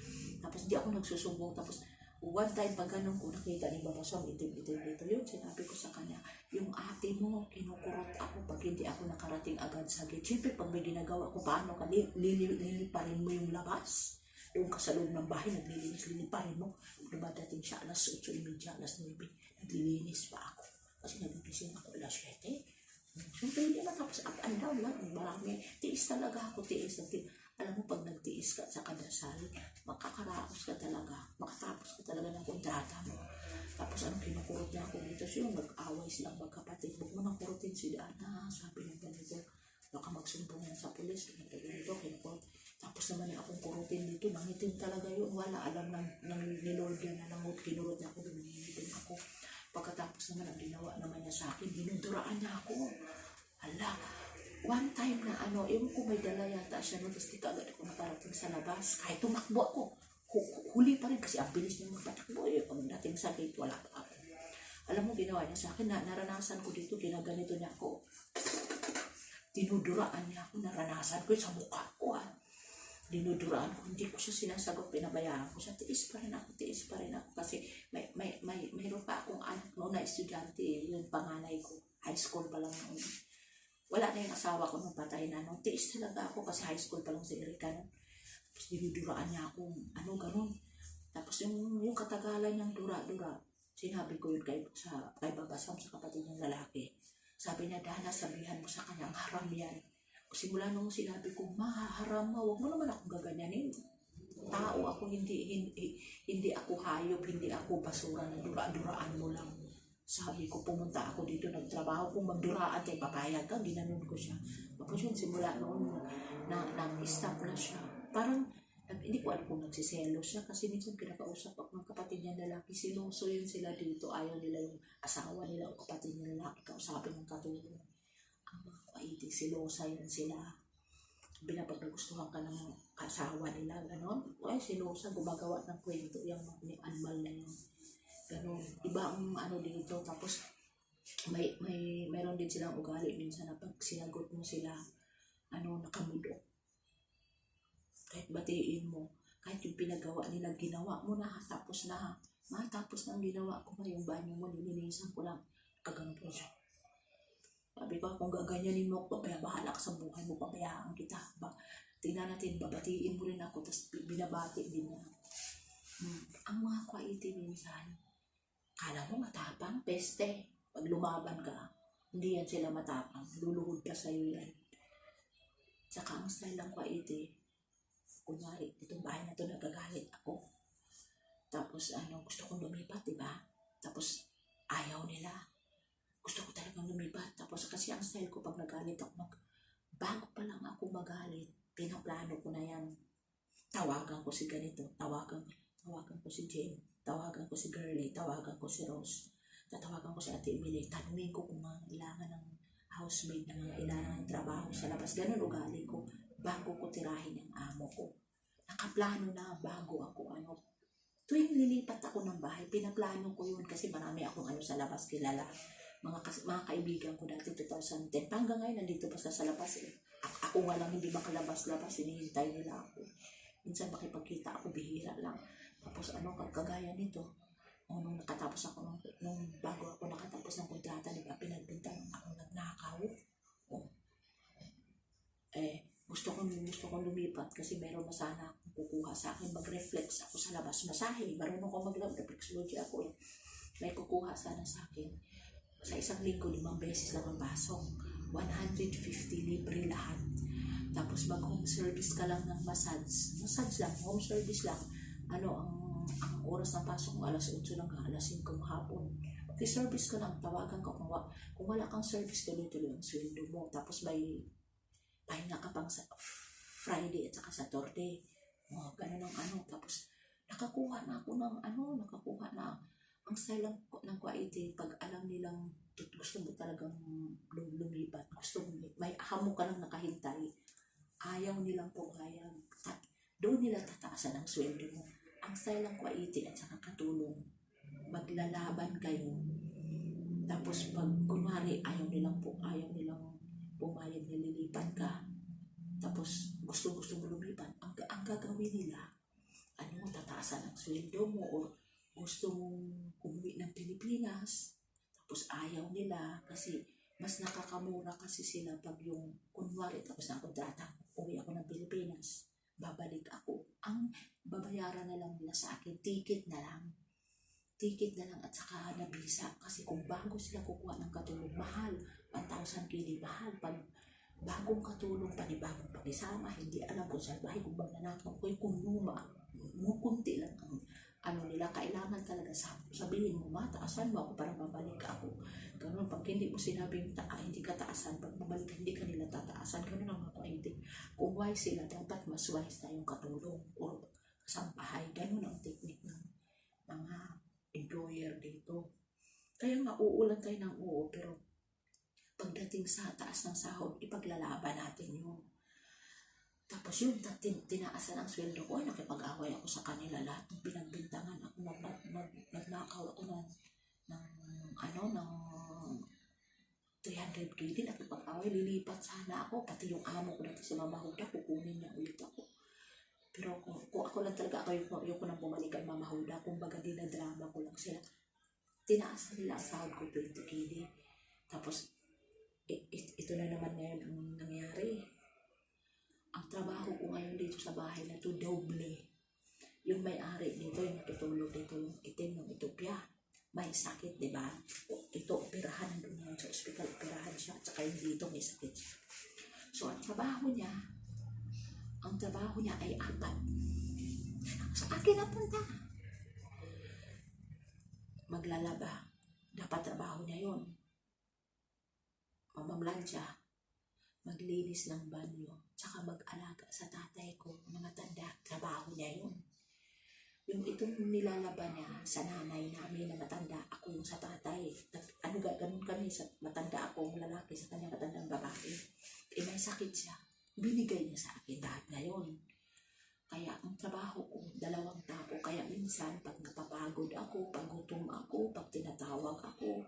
Tapos di ako nagsusumbong. Tapos one time pag ganun ko nakita ni Baba Sam, itim-itim dito. Yun, sinabi ko sa kanya, yung ate mo, kinukurot ako pag hindi ako nakarating agad sa gate. Siyempre, pag may ginagawa ko, paano ka? Liliparin mo yung labas. Doon ka sa loob ng bahay, liliparin mo. Dumadating siya alas 8:30, alas 9, naglilinis pa ako. Kasi nagigising ako alas 7. Siyempre, hindi matapos up and down lang. Marami. Tiis talaga ako, tiis. Alam mo, pag nagtiis ka sa kadasal, makakaraos ka talaga. Makatapos ka talaga ng kontrata mo. Tapos anong kinukurot niya ako dito? So yung nag-away silang magkapatid. Huwag mo nang kurutin si Dana. Sabi ng ganito. Baka magsumbong yan sa pulis. Ganito, kinukurot. Tapos naman yung akong kurutin dito. Nangitim talaga yun. Wala alam ng nilord yan na nangut. Kinurot niya ako doon. Nangitim ako. Pagkatapos naman ang ginawa naman niya sa akin, dinuduraan niya ako. Hala, one time na yung kung may dala yata siya, no, tapos di kagad ako naparating sa labas. Kahit tumakbo ako, huli pa rin kasi ang bilis niya magpatakbo. Pag dating sa gate, wala pa ako. Alam mo, ginawa niya sa akin, naranasan ko dito, ginaganito niya ako. Dinuduraan niya ako, naranasan ko sa mukha ko. Dinuduraan ko, hindi ko siya sinasagot, pinabayaan ko siya. Tiis pa rin ako kasi mayroon pa akong anak noon na estudyante, yung panganay ko, high school pa lang noon. Wala na yung asawa ko nung patay na, no? Tiis talaga ako kasi high school pa lang si Erika, no? Tapos dinuduraan niya ako, ganun. Tapos yung katagalan niyang dura-dura, sinabi ko yun kay Baba Sam, sa kapatid niyang lalaki. Sabi niya, Dana, sabihan mo sa kanya, ang haram yan. O simula nung sinabi ko, mahaharam mo, huwag mo naman akong gaganyanin. Tao ako, hindi ako hayop, hindi ako basura na dura-duraan mo lang. Sabi ko, pumunta ako dito, nagtrabaho, kung magduraan tayo, papayag ka, ginanon ko siya. Tapos yun, simula noon, nag-stop na siya. Parang, hindi ko alam kung nagsiselo siya, kasi minsan kinakausap ako ng kapatid niya lalaki, sinuso yun sila dito, ayaw nila yung asawa nila o kapatid niya lalaki, kausapin ng katulong. Ang mga kaiti, silosa yun sila. Binapag nagustuhan ka ng asawa nila, gano'n. Ay, silosa, gumagawa ng kwento, yung animal na yun. Ganun. Iba ang dito. Tapos mayroon din silang ugali minsan na pag sinagot mo sila, nakamudok. Kahit batiin mo, kahit yung pinagawa nila, ginawa mo na, tapos na. Matapos ng ginawa ko na yung banyo mo, nilinisan ko lang. Kagano po siya. Sabi ko, kung gaganyanin mo, bahala ka sa buhay mo, pabayaan kita. Tingnan natin, babatiin mo rin ako, tapos binabati din niya. Ang mga kwaiti minsan, kala mo matapang, peste. Pag lumaban ka, hindi yan sila matapang. Luluhod ka sa'yo yan. Saka ang style lang kwaiti, kunwari, itong bahay na ito nagagalit ako. Tapos gusto kong lumipat, diba? Tapos ayaw nila. Gusto ko talagang lumipat. Tapos kasi ang style ko pag nagalit ako, bago pa lang ako magalit, pinaplano ko na yan. Tawagan ko si ganito, tawagan ko si Jane, tawagan ko si Girlie, tawagan ko si Rose, tatawagan ko si Ate Emily, tanungin ko kung kailangan ng housemaid, kailangan ng trabaho sa labas. Ganun ugali ko bago ko tirahin ang amo ko. Nakaplano na bago ako tuwing lilipat ako ng bahay, pinaplano ko yun kasi marami akong sa labas kilala. Mga kaibigan ko dati 2010, hanggang ngayon nandito pa sa labas eh. Ako nga lang hindi makalabas-labas, hinihintay nila ako. Minsan makipagkita ako, bihira lang. Tapos kagaya nito, nung nakatapos ako, nung bago ako nakatapos ng kontrata, diba, pinagbintangan ako nagnakaw. Gusto kong lumipat kasi meron na sana akong kukuha sa akin, mag-reflex ako sa labas, masahe, marunong ko mag-reflexology ako eh. May kukuha sana sa akin. Sa isang linggo, 5 beses lang ang pasok. 150 libre lahat. Tapos mag-home service ka lang ng massage lang, home service lang. Ang oras ng pasok mo, alas 8 lang, alas 5 hapon. Okay, service ka lang, tawagan ka. Kung wala kang service, tuloy-tuloy ang sweldo mo. Tapos may pahinga ka pang sa Friday at saka Saturday. Ganun ang Tapos nakakuha na ako ng ang style ng kwaiti, pag alam nilang gusto mo talagang lumipat, gusto mo, may hamo ka lang nakahintay, ayaw nilang pumayag. Doon nila tataasan ang sweldo mo. Ang style ng kwaiti at saka katulong, maglalaban kayo. Tapos pag kunwari ayaw nilang pumayag, nililipat ka. Tapos gusto mo lumipat, ang gagawin nila, tataas taasan ang sweldo mo o gusto mong umuwi ng Pilipinas, tapos ayaw nila kasi mas nakakamura kasi sila pag yung kunwari tapos na kontrata, uwi ako ng Pilipinas, babalik ako. Ang babayaran na lang nila sa akin, ticket na lang at saka na visa kasi kung bago sila kukuha ng katulong, mahal, 1,000 kili, mahal. Pag bagong katulong, panibagong pag-isama, hindi alam kung saan bahay, kung magnanakaw ko, kung kunti lang ang ano nila, kailangan talaga sabihin mo, mataasan mo ako para mabalik ako. Ganun, pag hindi mo sinabing hindi ka taasan, pag mabalik hindi ka nila tataasan, ganun ang mga kainti. Kung wise sila, dapat mas wise na yung katulong o kasambahay. Ganun ang technique ng mga employer dito. Kaya nga uulan tayo ng oo, pero pagdating sa taas ng sahod, ipaglalaban natin yun. Tapos yun, tinaasan ang sweldo ko, nakipag-away ako sa kanila, lahat ng pinagbintangan ako, nagnakaw ako ng 300 kg, nakipag-away, lilipat sana ako, pati yung amo ko natin sa Mamahuda, kukunin niya ulit ako. Pero kung ako lang talaga, ayoko nang bumalikan Mamahuda, kumbaga dinadrama ko lang sila. Tinaasan nila ang sahod ko 20 kg. Tapos, ito na naman ngayon ang nangyari. Ang trabaho ko ngayon dito sa bahay na to, doble. Yung may-ari dito, yung nakitulog dito, yung itim ng Ethiopia, may sakit, di ba? Ito, operahan, nandun yun sa ospital, operahan siya, at saka yung dito may sakit siya. So, ang trabaho niya ay 4. Sa akin napunta. Maglalaba. Dapat trabaho niya yun. Mamamlansya. Maglinis ng banyo. Tsaka mag-alaga sa tatay ko na matanda. Trabaho niya yun. Yung itong nilalaban niya sa nanay namin na matanda, ako yung sa tatay. Ganun kami, sa matanda ako, lalaki sa kanya matandang babae. May sakit siya. Binigay niya sa akin lahat ngayon. Kaya ang trabaho ko, 2 tapo. Kaya minsan, pag napapagod ako, pag gutom ako, pag tinatawag ako,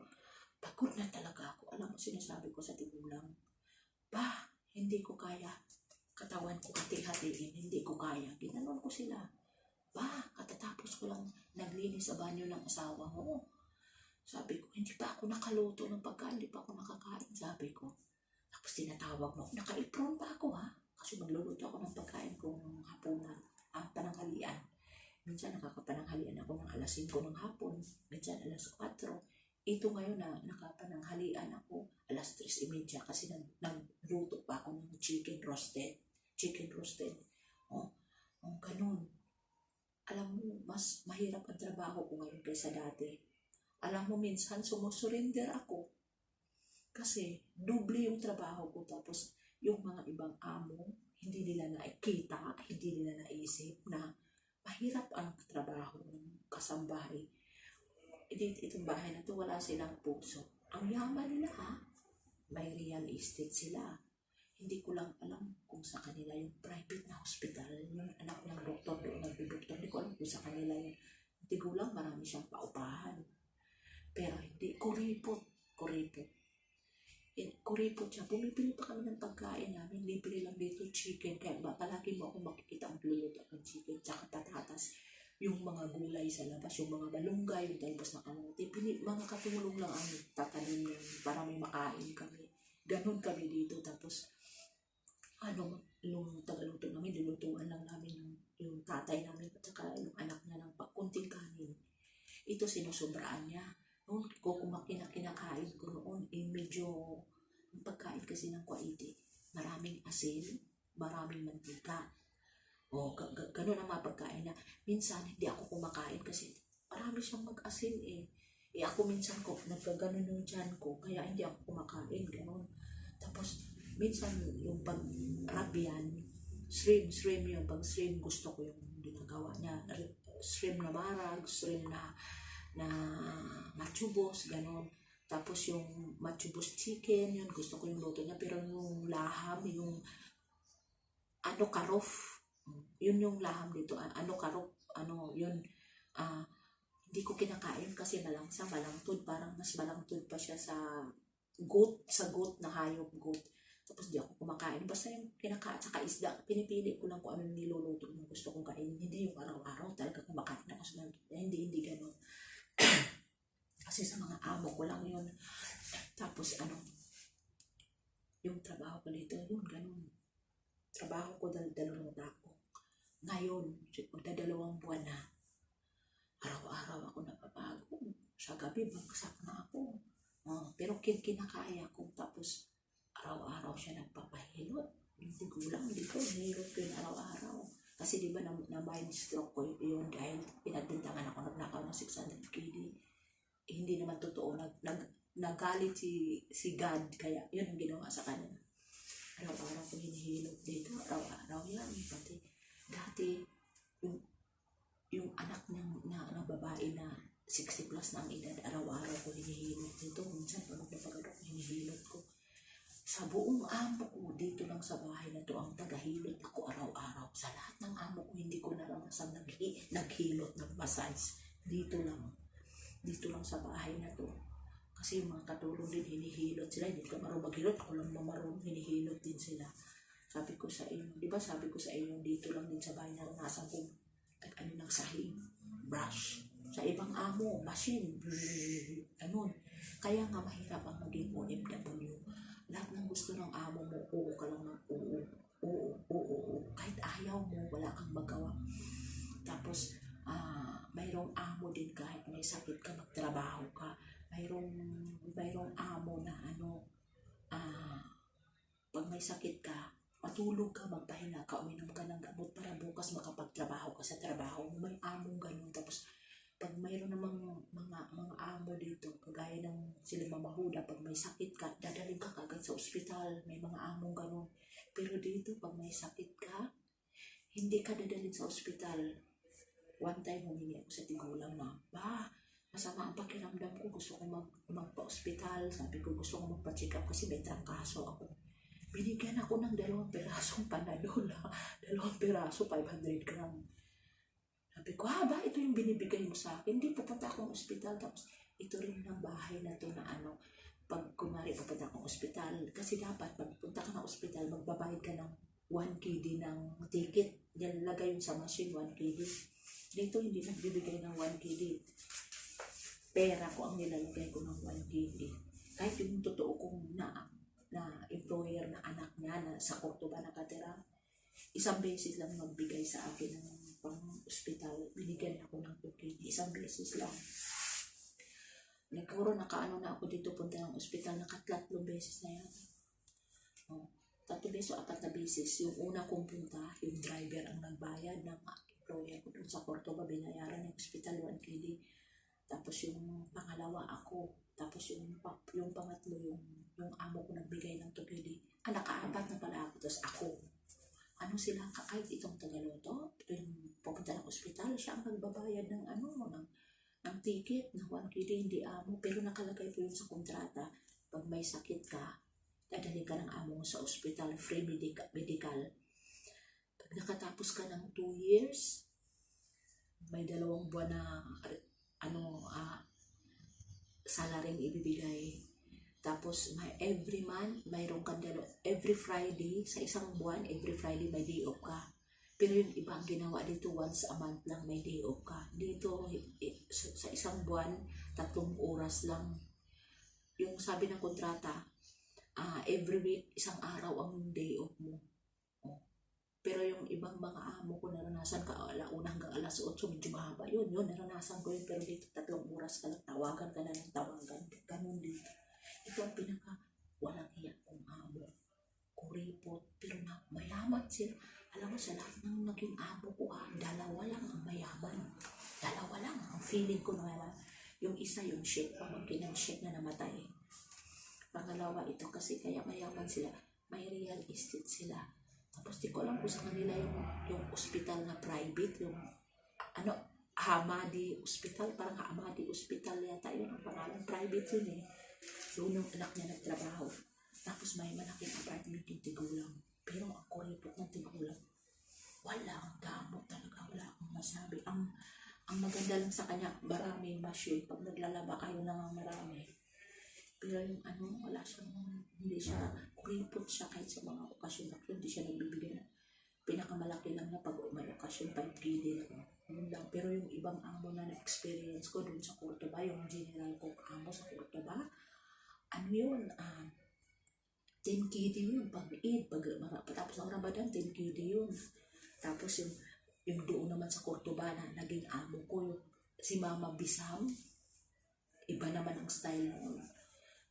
pagod na talaga ako. Alam mo, sinasabi ko sa tigulang, hindi ko kaya. Katawan ko hati-hatiin, hindi ko kaya. Ginanon ko sila. Katatapos ko lang naglinis sa banyo ng asawa mo. Sabi ko, hindi pa ako nakaluto ng pagkain, hindi pa ako nakakain, sabi ko. Tapos tinatawag mo, naka-apron pa ako kasi magluluto ako ng pagkain kong hapunan, pananghalian. Minsan nakakapananghalian ako ng alas 5 ng hapon, minsan alas 4. Ito ngayon na nakapananghalian ako alas 3:30 kasi nagluto pa ako ng chicken roasted. Ganun. Alam mo, mas mahirap ang trabaho ko ngayon kaysa dati. Alam mo, minsan sumusurrender ako. Kasi doble yung trabaho ko, tapos yung mga ibang amo, hindi nila nakikita, hindi nila naisip na mahirap ang trabaho ng kasambahay. Itong bahay na to, wala silang puso. Ang yaman nila may real estate sila. Hindi ko lang alam kung sa kanila yung private na hospital, yung anak ng doktor doon, nagdodoktor, hindi ko alam kung sa kanila yung tigulang, marami siyang paupahan. Pero hindi, kuripot siya. Bumibili pa kami ng pagkain namin. Libre lang dito chicken. Kaya palagi mo ako makikita ang luluto ng chicken. Tsaka patatas. Yung mga gulay sa labas. Yung mga balunggay. Yung talbos na kamote. Mga katulong lang ang tatanim yan para may makain kami. Ganon kami dito. Tapos, yung tagaluto namin, lulutuan lang namin yung tatay namin at saka yung anak niya ng kunting kanin. Ito sinusobraan niya. Noon ko kinakain ko noon, medyo ang pagkain kasi ng Kuwaiti, maraming asin, maraming mantika. Ganun ang mga pagkain na minsan hindi ako kumakain kasi marami siyang mag-asin ako minsan ko, nagkaganon yung tiyan ko, kaya hindi ako kumakain, ganun. Tapos, minsan yung pag-Arabian, shrimp yung pag-shrimp, gusto ko yung ginagawa niya. Shrimp na marag, shrimp na machubos, gano'n. Tapos yung machubos chicken, yun, gusto ko yung luto niya. Pero yung laham, yung karof, yun yung laham dito. Karof, yun, hindi ko kinakain kasi malangtod. Parang mas malangtod pa siya sa goat na hayop goat. Tapos di ako kumakain. Basta yung tsaka isda, pinipili ko lang kung ano yung niluluto yung gusto kong kainin. Hindi yung araw-araw talaga kumakain ako sa mga, hindi ganun. Kasi sa mga amo ko lang yun. Tapos yung trabaho ko dito, yun, ganun. Trabaho ko dalawang ako. Ngayon, magdadalawang buwan na, araw-araw ako napapagod. Sa gabi, bagsak na ako. Pero kinakaya ko. Tapos, araw-araw siya nagpapahilot. Hindi ko lang, hindi ko hinihilot ko yun araw-araw. Kasi di ba na-mind stroke ko yun dahil pinagbintangan ako, nagnakaw ng 600 kg. Hindi naman totoo, nagalit si God, kaya yun ang ginawa sa kanya. Araw-araw ko hinihilot dito, araw-araw yan. Pati dati, yung anak ng babae na 60 plus na ang edad, araw-araw ko hinihilot dito. Minsan, pag napagod ako, hinihilot ko. Sa buong amo ko, dito lang sa bahay na to, ang tagahilot ako araw-araw. Sa lahat ng amo ko, hindi ko naranasan naghilot ng massage. Dito lang sa bahay na to. Kasi yung mga katulong din, hinihilot sila. Hindi ka marunong maghilot, ako lang marunong, hinihilot din sila. Sabi ko sa inyo, di ba sabi ko sa inyo, dito lang din sa bahay naranasan ko, ng sahig, brush. Sa ibang amo, machine, ganun. Kaya nga mahirap ang maging OFW. Lahat ng gusto ng amo mo, oo ka lang ng oo. Kahit ayaw mo, wala kang magawa. Tapos, mayroong amo din kahit may sakit ka, magtrabaho ka. Mayroong amo na pag may sakit ka, matulog ka, magpahinga ka, uminom ka ng gamot para bukas makapagtrabaho ka sa trabaho. May among ganun. Tapos, pag mayroon namang mga amo dito, kagaya ng sila Mama Huda, pag may sakit ka, dadaling ka kagad sa ospital, may mga among ganun. Pero dito, pag may sakit ka, hindi ka dadalhin sa ospital. One time, humingi ako sa tigulang na, masama ang pakiramdam ko, gusto ko magpa-ospital, sabi ko gusto ko magpa-check up kasi may trangkaso ako. Binigyan ako ng 2 pirasong Panadol, 2 piraso, 500 gram. Sabi ko, ito yung binibigay mo sa akin. Hindi, pupunta akong ospital. Tapos, ito rin ng bahay na to na pag kumari pupunta akong ospital. Kasi dapat, pag punta ka ng ospital, magbabayad ka ng 1 kg ng ticket. Nilagay yun sa machine, 1 kg. Dito, hindi nagbibigay ng 1 kg. Pera ko ang nilalagay ko ng 1 kg. Kahit yung totoo kong na employer na anak niya na sa Cordoba nakatira, isang beses lang magbigay sa akin ng pang-hospital, binigyan ako ng 2 kg, isang beses lang. Nagkaroon, nakaano na ako dito, punta ng ospital, 3 beses na yan. 3 beses o 4 na beses. Yung una kong punta, yung driver ang nagbayad ng employer ko dun sa Cordoba, binayaran ng ospital 1 kg. Tapos yung pangalawa ako, tapos yung pangatlo, yung amo ko nagbigay ng 2 kg. Naka-4 na pala ako, tapos ako. Sila, kahit itong Tagaloto, yung pupunta ng ospital, siya ang nagbabayad ng ng ticket na 1 kg, hindi amo. Pero nakalagay po yun sa kontrata, pag may sakit ka, dadalhin ka ng amo sa ospital, free medical. Pag nakatapos ka ng 2 years, may 2 buwan na salaring ibibigay. Tapos, every month, mayroong kandalo. Every Friday, sa isang buwan, every Friday may day off ka. Pero yung iba ang ginawa dito, once a month lang may day off ka. Dito, sa isang buwan, 3 oras lang. Yung sabi ng kontrata, every week, isang araw ang day off mo. Pero yung ibang mga amo ko, naranasan ka, alauna hanggang 8:00, medyo mahaba. Yun, naranasan ko yun. Pero dito, 3 oras ka lang, tawagan ka na ng tawagan. Ganun dito. Ito ang walang hiya kong amo. Kuripot, pero mayaman sila. Alam mo, sa lahat ng naging amo ko, 2 lang ang mayaman. 2 lang. Ang feeling ko na mayaman. Yung isa, yung chef, pamangkin ng chef na namatay. Pangalawa, ito kasi kaya mayaman sila. May real estate sila. Tapos di ko alam kung sa kanila yung hospital na private, yung Hamadi Hospital, parang Hamadi Hospital yata yun ang pangalan. Private yun eh. Doon yung anak niya nagtrabaho. Tapos may malaking apartment yung tigulang. Pero ang kuripot ng tigulang, wala ang damo talaga. Wala akong masabi. Ang maganda lang sa kanya, maraming machine. Pag naglalaba kayo na marami. Pero yung wala siyang, hindi siya kuripot siya kahit sa mga okasyon. Actually, hindi siya nagbibigay na. Pinakamalaki lang na pag may okasyon, 5 gilid lang. Yun lang. Pero yung ibang amo na na-experience ko dun sa Cordoba, yung general cook amo sa Cordoba, ano yun, 10 KD yun, pag Eid, tapos ng Ramadan, 10 KD yun. Tapos yung doon naman sa Cordoba na naging amo ko, yung, si Mama Bisam, iba naman ang style noon.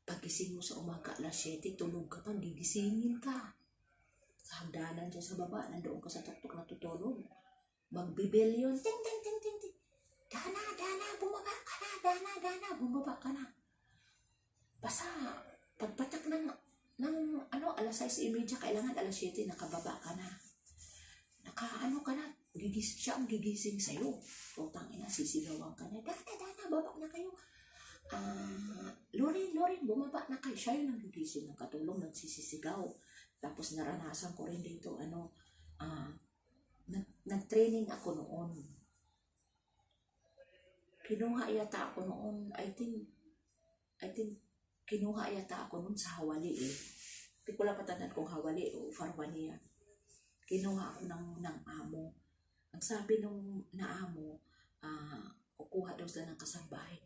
Pagising mo sa umaga, alas 7, tulog ka pa, gigisingin ka. Sa hagdanan dyan sa baba, nandoon ka sa tuktok na tutulog. Magbibel yun, ting, ting, ting, ting, ting. Dana, bumaba ka na, Dana, bumaba ka na. Basta, pagpatak ng alas 6:30, kailangan alas 7, nakababa ka na. Ka na, siya ang gigising sa'yo. Putang ina, sisigawan ka na, Dana, baba na kayo. Lorin, bumaba na kayo. Siya yung nagigising ng katulong, nagsisisigaw. Tapos naranasan ko rin dito, nag-training ako noon. Kinuha yata ako noon, I think, kinuha yata ako noon sa Hawali eh. Hindi ko lang patandaan kung Hawali o Farwania. Kinuha ako ng amo. Ang sabi nung naamo, kukuha daw sila ng kasambahay.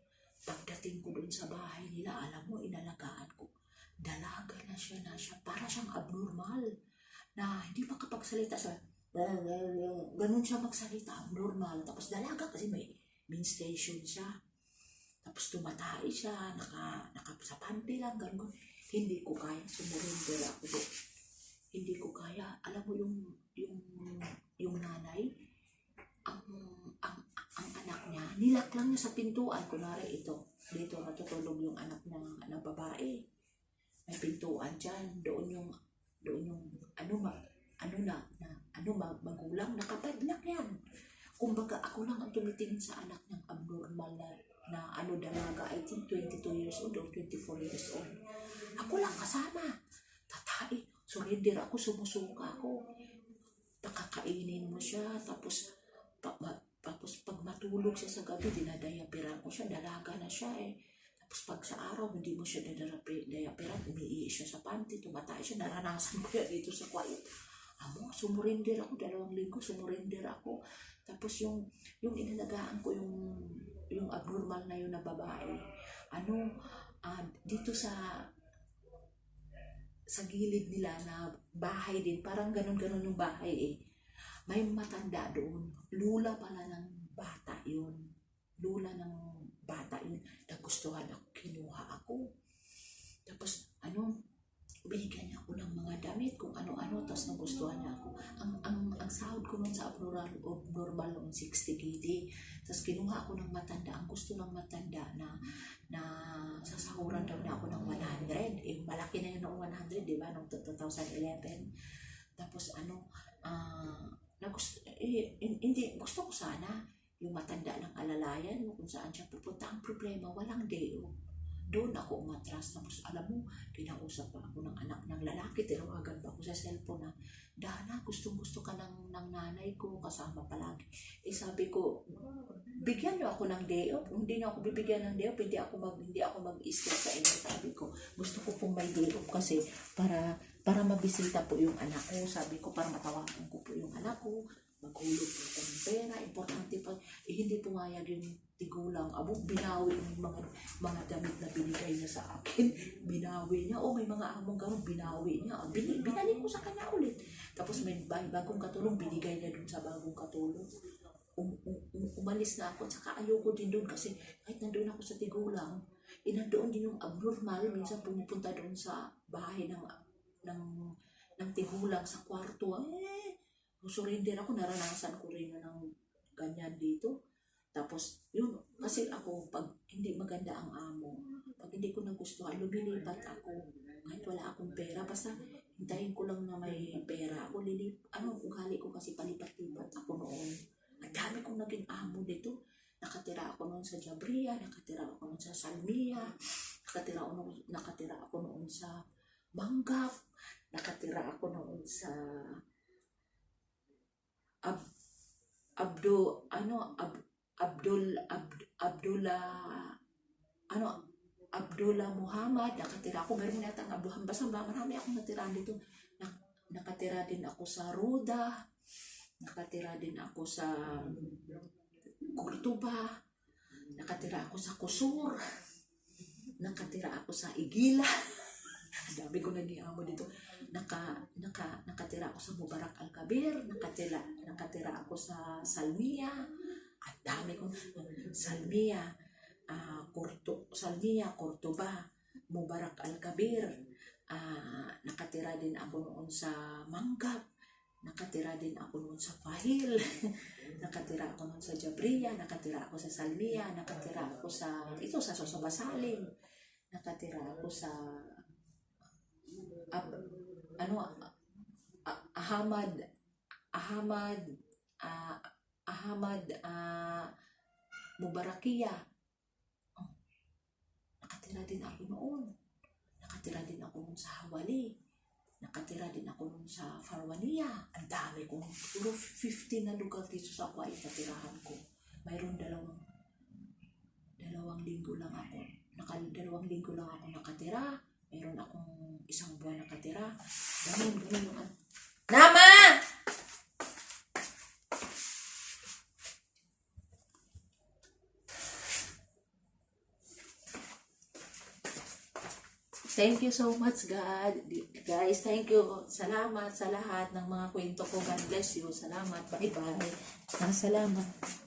Pagdating ko doon sa bahay nila, alam mo, inalagaan ko. Dalaga na siya, para siyang abnormal. Na hindi makapagsalita sa ganun siya magsalita, abnormal. Tapos dalaga kasi may menstruation siya. Tapos tumatay siya, sa panty lang, ganun. Hindi ko kaya, sumurinder ako doon. Hindi ko kaya. Alam mo yung nanay, ang anak niya, nilak lang niya sa pintuan. Kunwari ito, dito natutulog yung anak ng babae. May pintuan dyan. Doon yung magulang, nakapadlock yan. Kumbaga, ako lang ang tumitingin sa anak ng abnormal na dalaga, I think 22 years old or 24 years old. Ako lang kasama. Tatay, surrender ako, sumusuka ako. Pakakainin mo siya, tapos pag matulog siya sa gabi, dinadayapiran ko siya, dalaga na siya eh. Tapos pag sa araw, hindi mo siya dayapiran, umiihi siya sa panty, tumatay siya, naranasan ko yan dito sa quiet. Amo, sumurinder ako, 2 linggo, sumurinder ako. Tapos yung inalagaan ko, yung abnormal na yun na babae, dito sa gilid nila na bahay din, parang ganun-ganun yung bahay eh. May matanda doon, lula pala ng bata yun. Nagustuhan ako, kinuha ako. Tapos, binigyan niya ako ng mga damit, kung ano-ano, tapos nagustuhan niya ako. Ang sahod ko nun sa abnormal noon, 60 KD. Tapos kinuha ako ng matanda. Ang gusto ng matanda na sasahuran daw na ako ng 100. Eh, malaki na yun ng 100, di ba? Noong 2011. Tapos gusto ko sana yung matanda ng alalayan mo kung saan siya pupunta. Ang problema, walang day off. Doon ako umatras. Tapos alam mo, kinausap pa ako ng anak ng lalaki. Tinawagan pa ako sa cellphone na, Dana, gustong-gusto ka ng nanay ko, kasama palagi. Eh sabi ko, bigyan niyo ako ng day off. Kung hindi niyo ako bibigyan ng day off, hindi ako mag-stay sa inyo. Sabi ko, gusto ko pong may day off kasi para mabisita po yung anak ko. Sabi ko, para matawagan ko po yung anak ko. Maghulog po ko ng pera. Importante pa, hindi pumayag yung tigulang. Binawi yung mga damit na binigay niya sa akin. Binawi niya. May mga among ganun, binawi niya. Binalik ko sa kanya ulit. Tapos may bagong katulong, binigay niya dun sa bagong katulong. Umalis na ako. Tsaka ayoko din dun kasi kahit nandun ako sa tigulang, nandoon din yung abnormal. Minsan pumupunta doon sa bahay ng tigulang sa kwarto. Surrender ako, naranasan ko rin ng ganyan dito. Tapos, yun, kasi ako, pag hindi maganda ang amo, pag hindi ko nagustuhan, lumilipat ako. Kahit wala akong pera, basta hintayin ko lang na may pera ako. Ugali ko kasi palipat-lipat ako noon. Ang dami kong naging amo dito. Nakatira ako noon sa Jabria, nakatira ako noon sa Salmia, nakatira ako noon sa Manggap, nakatira ako noon sa Abdullah Muhammad, nakatira ako. Meron yata ang Abdullah, basta marami akong natira dito. Nakatira din ako sa Ruda, nakatira din ako sa Cordoba, nakatira ako sa Kusur, nakatira ako sa Igila. Ang dami ko naging amo dito. Nakatira ako sa Mubarak Al-Kabir, nakatira ako sa Salmiya. Ang dami ko. Salmiya, Salmiya, Cordoba, Mubarak Al-Kabir. Nakatira din ako noon sa Mangkap. Nakatira din ako noon sa Fahil. Nakatira ako noon sa Jabriya. Nakatira ako sa Salmiya. Nakatira ako sa Sosobasaling. Nakatira ako sa Ahmad Mubarakiya. Nakatira din ako noon. Nakatira din ako noon sa Hawali. Nakatira din ako noon sa Farwaniya. Ang dami kong, puro 50 na lugar dito sa Hawaii natirahan ko. Mayroon dalawang linggo lang ako. Dalawang linggo lang ako nakatira. Mayroon akong isang buwan nakatira. Ganun yung Nama! Thank you so much, God. Guys, thank you. Salamat sa lahat ng mga kwento ko. God bless you. Salamat. Bye-bye. Salamat.